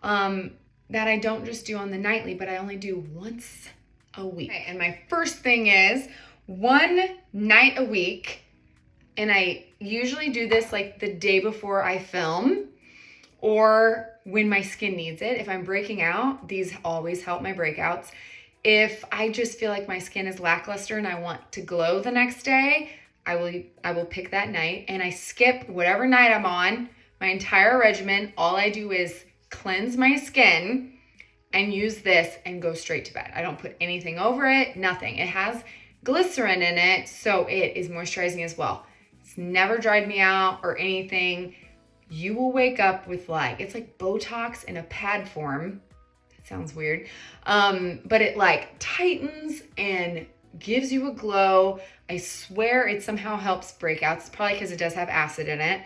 that I don't just do on the nightly, but I only do once a week. Okay, and my first thing is one night a week, and I usually do this like the day before I film or when my skin needs it. If I'm breaking out, these always help my breakouts. If I just feel like my skin is lackluster and I want to glow the next day, I will pick that night, and I skip whatever night I'm on, my entire regimen. All I do is cleanse my skin and use this and go straight to bed. I don't put anything over it, nothing. It has glycerin in it, so it is moisturizing as well. It's never dried me out or anything. You will wake up with it's like Botox in a pad form. Sounds weird, but it like tightens and gives you a glow. I swear it somehow helps breakouts. It's probably because it does have acid in it.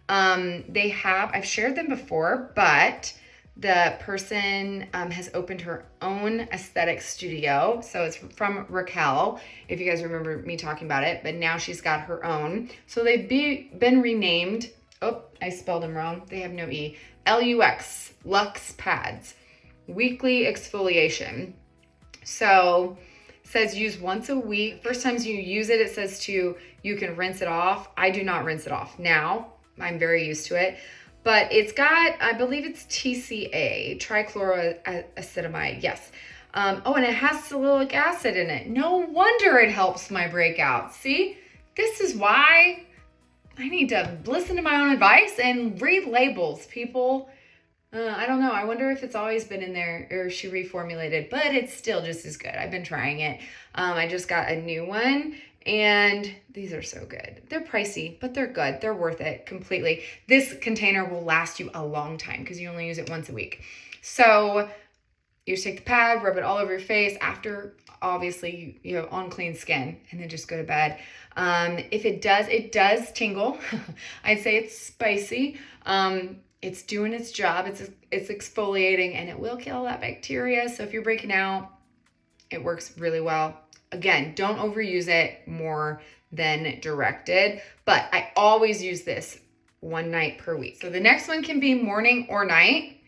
I've shared them before, but the person has opened her own aesthetic studio. So it's from Raquel, if you guys remember me talking about it, but now she's got her own. So they've been renamed. Oh, I spelled them wrong. They have no E. LUX, Lux Pads, weekly exfoliation. So it says use once a week. First times you use it, it says you can rinse it off. I do not rinse it off now. I'm very used to it. But it's got, I believe it's TCA, trichloroacetamide, yes. Oh, and it has salicylic acid in it. No wonder it helps my breakouts. See, this is why I need to listen to my own advice and read labels, people. I don't know. I wonder if it's always been in there or she reformulated, but it's still just as good. I've been trying it. I just got a new one and these are so good. They're pricey, but they're good. They're worth it completely. This container will last you a long time because you only use it once a week. So you just take the pad, rub it all over your face after, obviously, you have on clean skin, and then just go to bed. If it does tingle. I'd say it's spicy. It's doing its job. It's exfoliating, and it will kill that bacteria. So if you're breaking out, it works really well. Again, don't overuse it more than directed, but I always use this one night per week. So the next one can be morning or night.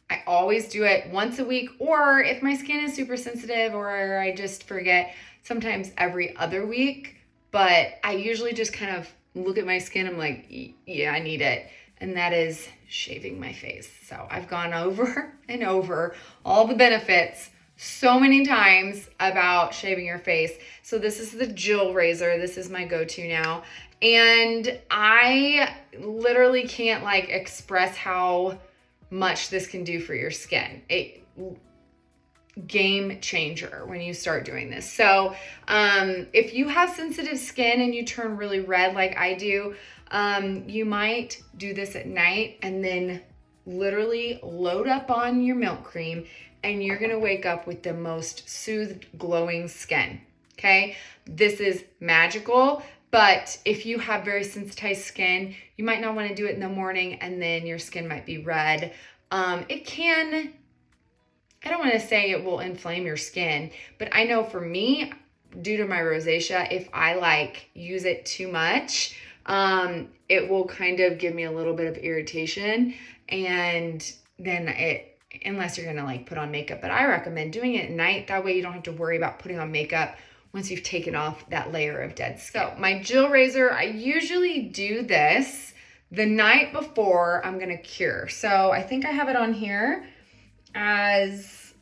I always do it once a week, or if my skin is super sensitive or I just forget, sometimes every other week. But I usually just kind of look at my skin. I'm like, yeah, I need it. And that is shaving my face. So I've gone over and over all the benefits so many times about shaving your face. So this is the Jill razor. This is my go-to now. And I literally can't like express how much this can do for your skin. Game changer when you start doing this. So if you have sensitive skin and you turn really red like I do, you might do this at night and then literally load up on your milk cream and you're gonna wake up with the most soothed, glowing skin, okay? This is magical, but if you have very sensitized skin, you might not wanna do it in the morning and then your skin might be red. It can, I don't wanna say it will inflame your skin, but I know for me, due to my rosacea, if I like use it too much, it will kind of give me a little bit of irritation, and then unless you're gonna like put on makeup, but I recommend doing it at night. That way you don't have to worry about putting on makeup once you've taken off that layer of dead skin. So my Jill razor, I usually do this the night before I'm gonna cure. So I think I have it on here as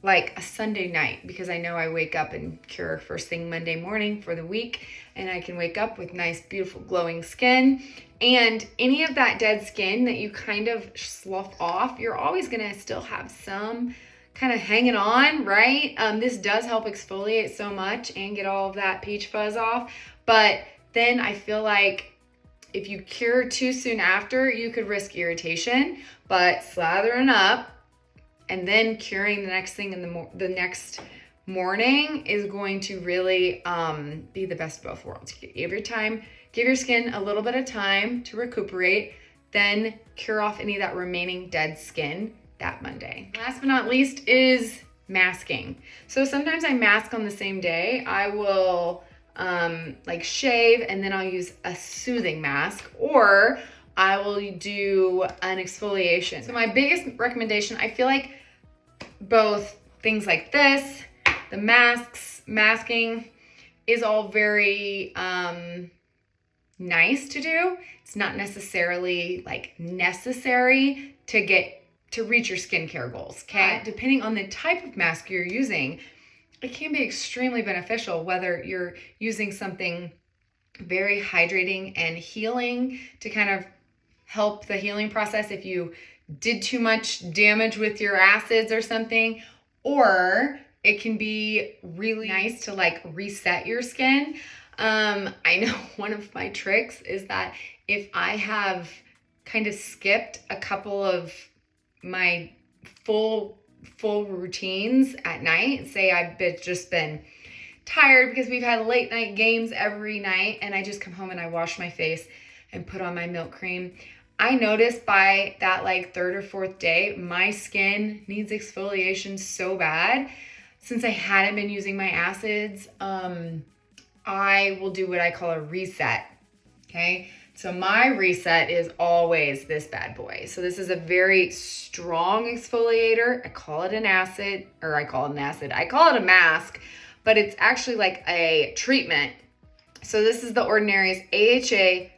like a Sunday night because I know I wake up and cure first thing Monday morning for the week, and I can wake up with nice, beautiful, glowing skin. And any of that dead skin that you kind of slough off, you're always gonna still have some kind of hanging on, right? This does help exfoliate so much and get all of that peach fuzz off. But then I feel like if you cure too soon after, you could risk irritation, but slathering up and then curing the next thing in the next morning is going to really be the best of both worlds. Give your skin a little bit of time to recuperate, then cure off any of that remaining dead skin that Monday. Last but not least is masking. So sometimes I mask on the same day. I will like shave and then I'll use a soothing mask, or I will do an exfoliation. So my biggest recommendation, I feel like both things like this, the masking is all very nice to do. It's not necessarily like necessary to reach your skincare goals, okay? Depending on the type of mask you're using, it can be extremely beneficial, whether you're using something very hydrating and healing to kind of help the healing process if you did too much damage with your acids or something, or it can be really nice to like reset your skin. I know one of my tricks is that if I have kind of skipped a couple of my full routines at night, say I've just been tired because we've had late night games every night, and I just come home and I wash my face and put on my milk cream. I noticed by that like 3rd or 4th day, my skin needs exfoliation so bad. Since I hadn't been using my acids, I will do what I call a reset, okay? So my reset is always this bad boy. So this is a very strong exfoliator. I call it an acid, or I call it an acid. I call it a mask, but it's actually like a treatment. So this is the Ordinary's AHA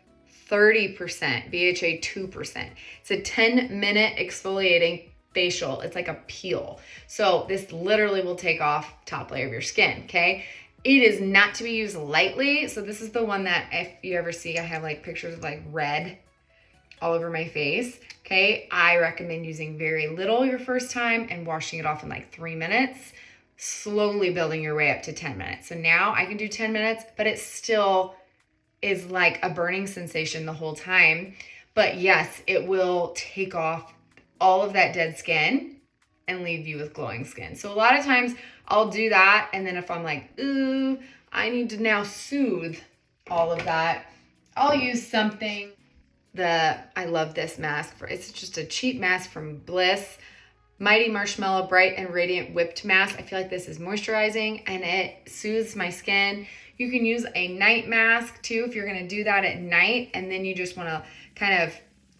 30%, BHA 2%. It's a 10-minute exfoliating facial. It's like a peel. So this literally will take off top layer of your skin, okay? It is not to be used lightly. So this is the one that if you ever see, I have like pictures of like red all over my face, okay? I recommend using very little your first time and washing it off in like 3 minutes, slowly building your way up to 10 minutes. So now I can do 10 minutes, but it still is like a burning sensation the whole time. But yes, it will take off all of that dead skin and leave you with glowing skin. So a lot of times I'll do that, and then if I'm like, ooh, I need to now soothe all of that, I'll use something. I love this mask. It's just a cheap mask from Bliss. Mighty Marshmallow Bright and Radiant Whipped Mask. I feel like this is moisturizing and it soothes my skin. You can use a night mask too if you're gonna do that at night, and then you just wanna kind of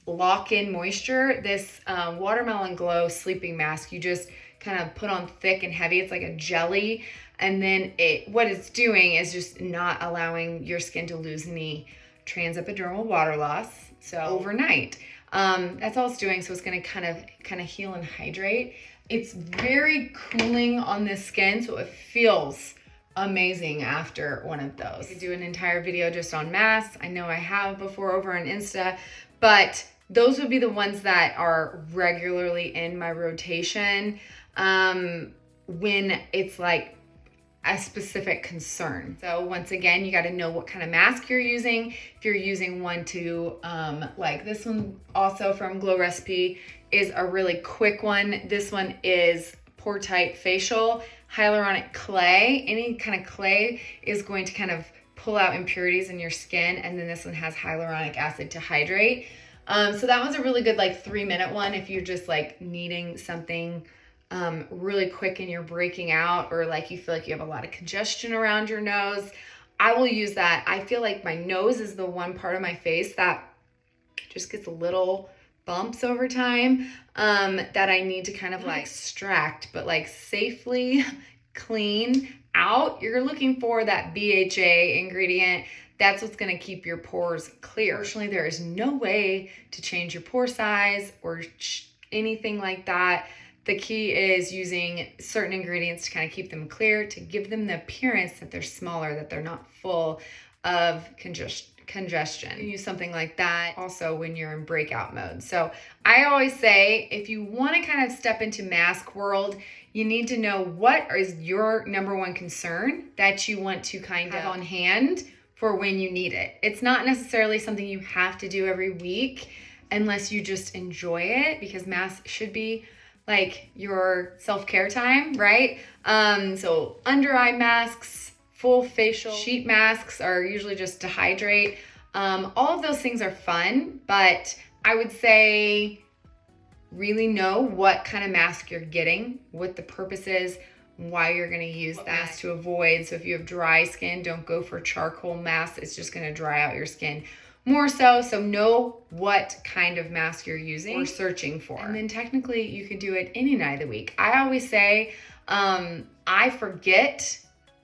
lock in moisture. This Watermelon Glow sleeping mask, you just kind of put on thick and heavy. It's like a jelly, and then what it's doing is just not allowing your skin to lose any transepidermal water loss. So overnight, that's all it's doing. So it's going to kind of heal and hydrate. It's very cooling on the skin, so it feels amazing after one of those. I could do an entire video just on masks. I know I have before over on Insta, but those would be the ones that are regularly in my rotation when it's like a specific concern. So once again, you got to know what kind of mask you're using. If you're using one to like this one also from Glow Recipe is a really quick one. This one is Pore Tight Facial Hyaluronic Clay. Any kind of clay is going to kind of pull out impurities in your skin, and then this one has hyaluronic acid to hydrate. So that one's a really good like 3-minute one if you're just like needing something really quick and you're breaking out, or like you feel like you have a lot of congestion around your nose. I will use that. I feel like my nose is the one part of my face that just gets little bumps over time that I need to kind of like extract, but like safely clean out. You're looking for that BHA ingredient. That's what's going to keep your pores clear. Fortunately, there is no way to change your pore size or anything like that. The key is using certain ingredients to kind of keep them clear, to give them the appearance that they're smaller, that they're not full of congestion. You use something like that also when you're in breakout mode. So I always say, if you want to kind of step into mask world, you need to know what is your number one concern that you want to kind of have on hand for when you need it. It's not necessarily something you have to do every week unless you just enjoy it, because masks should be like your self-care time, right? So under eye masks, full facial sheet masks are usually just to hydrate. All of those things are fun, but I would say really know what kind of mask you're getting, what the purpose is, why you're going to use that to avoid. So if you have dry skin, don't go for charcoal masks. It's just going to dry out your skin more so. So know what kind of mask you're using or searching for. And then technically you could do it any night of the week. I always say, I forget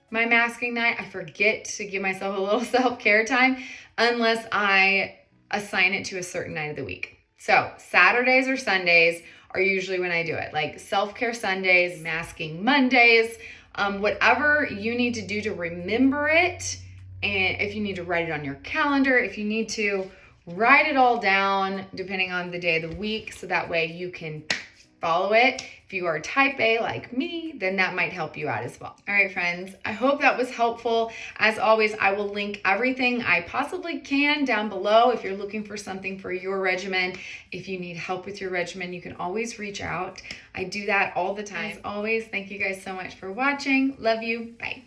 my masking night. I forget to give myself a little self-care time unless I assign it to a certain night of the week. So Saturdays or Sundays are usually when I do it, like self-care Sundays, masking Mondays, whatever you need to do to remember it. And if you need to write it on your calendar, if you need to write it all down, depending on the day of the week, so that way you can follow it. If you are type A like me, then that might help you out as well. All right, friends, I hope that was helpful. As always, I will link everything I possibly can down below if you're looking for something for your regimen. If you need help with your regimen, you can always reach out. I do that all the time. As always, thank you guys so much for watching. Love you. Bye.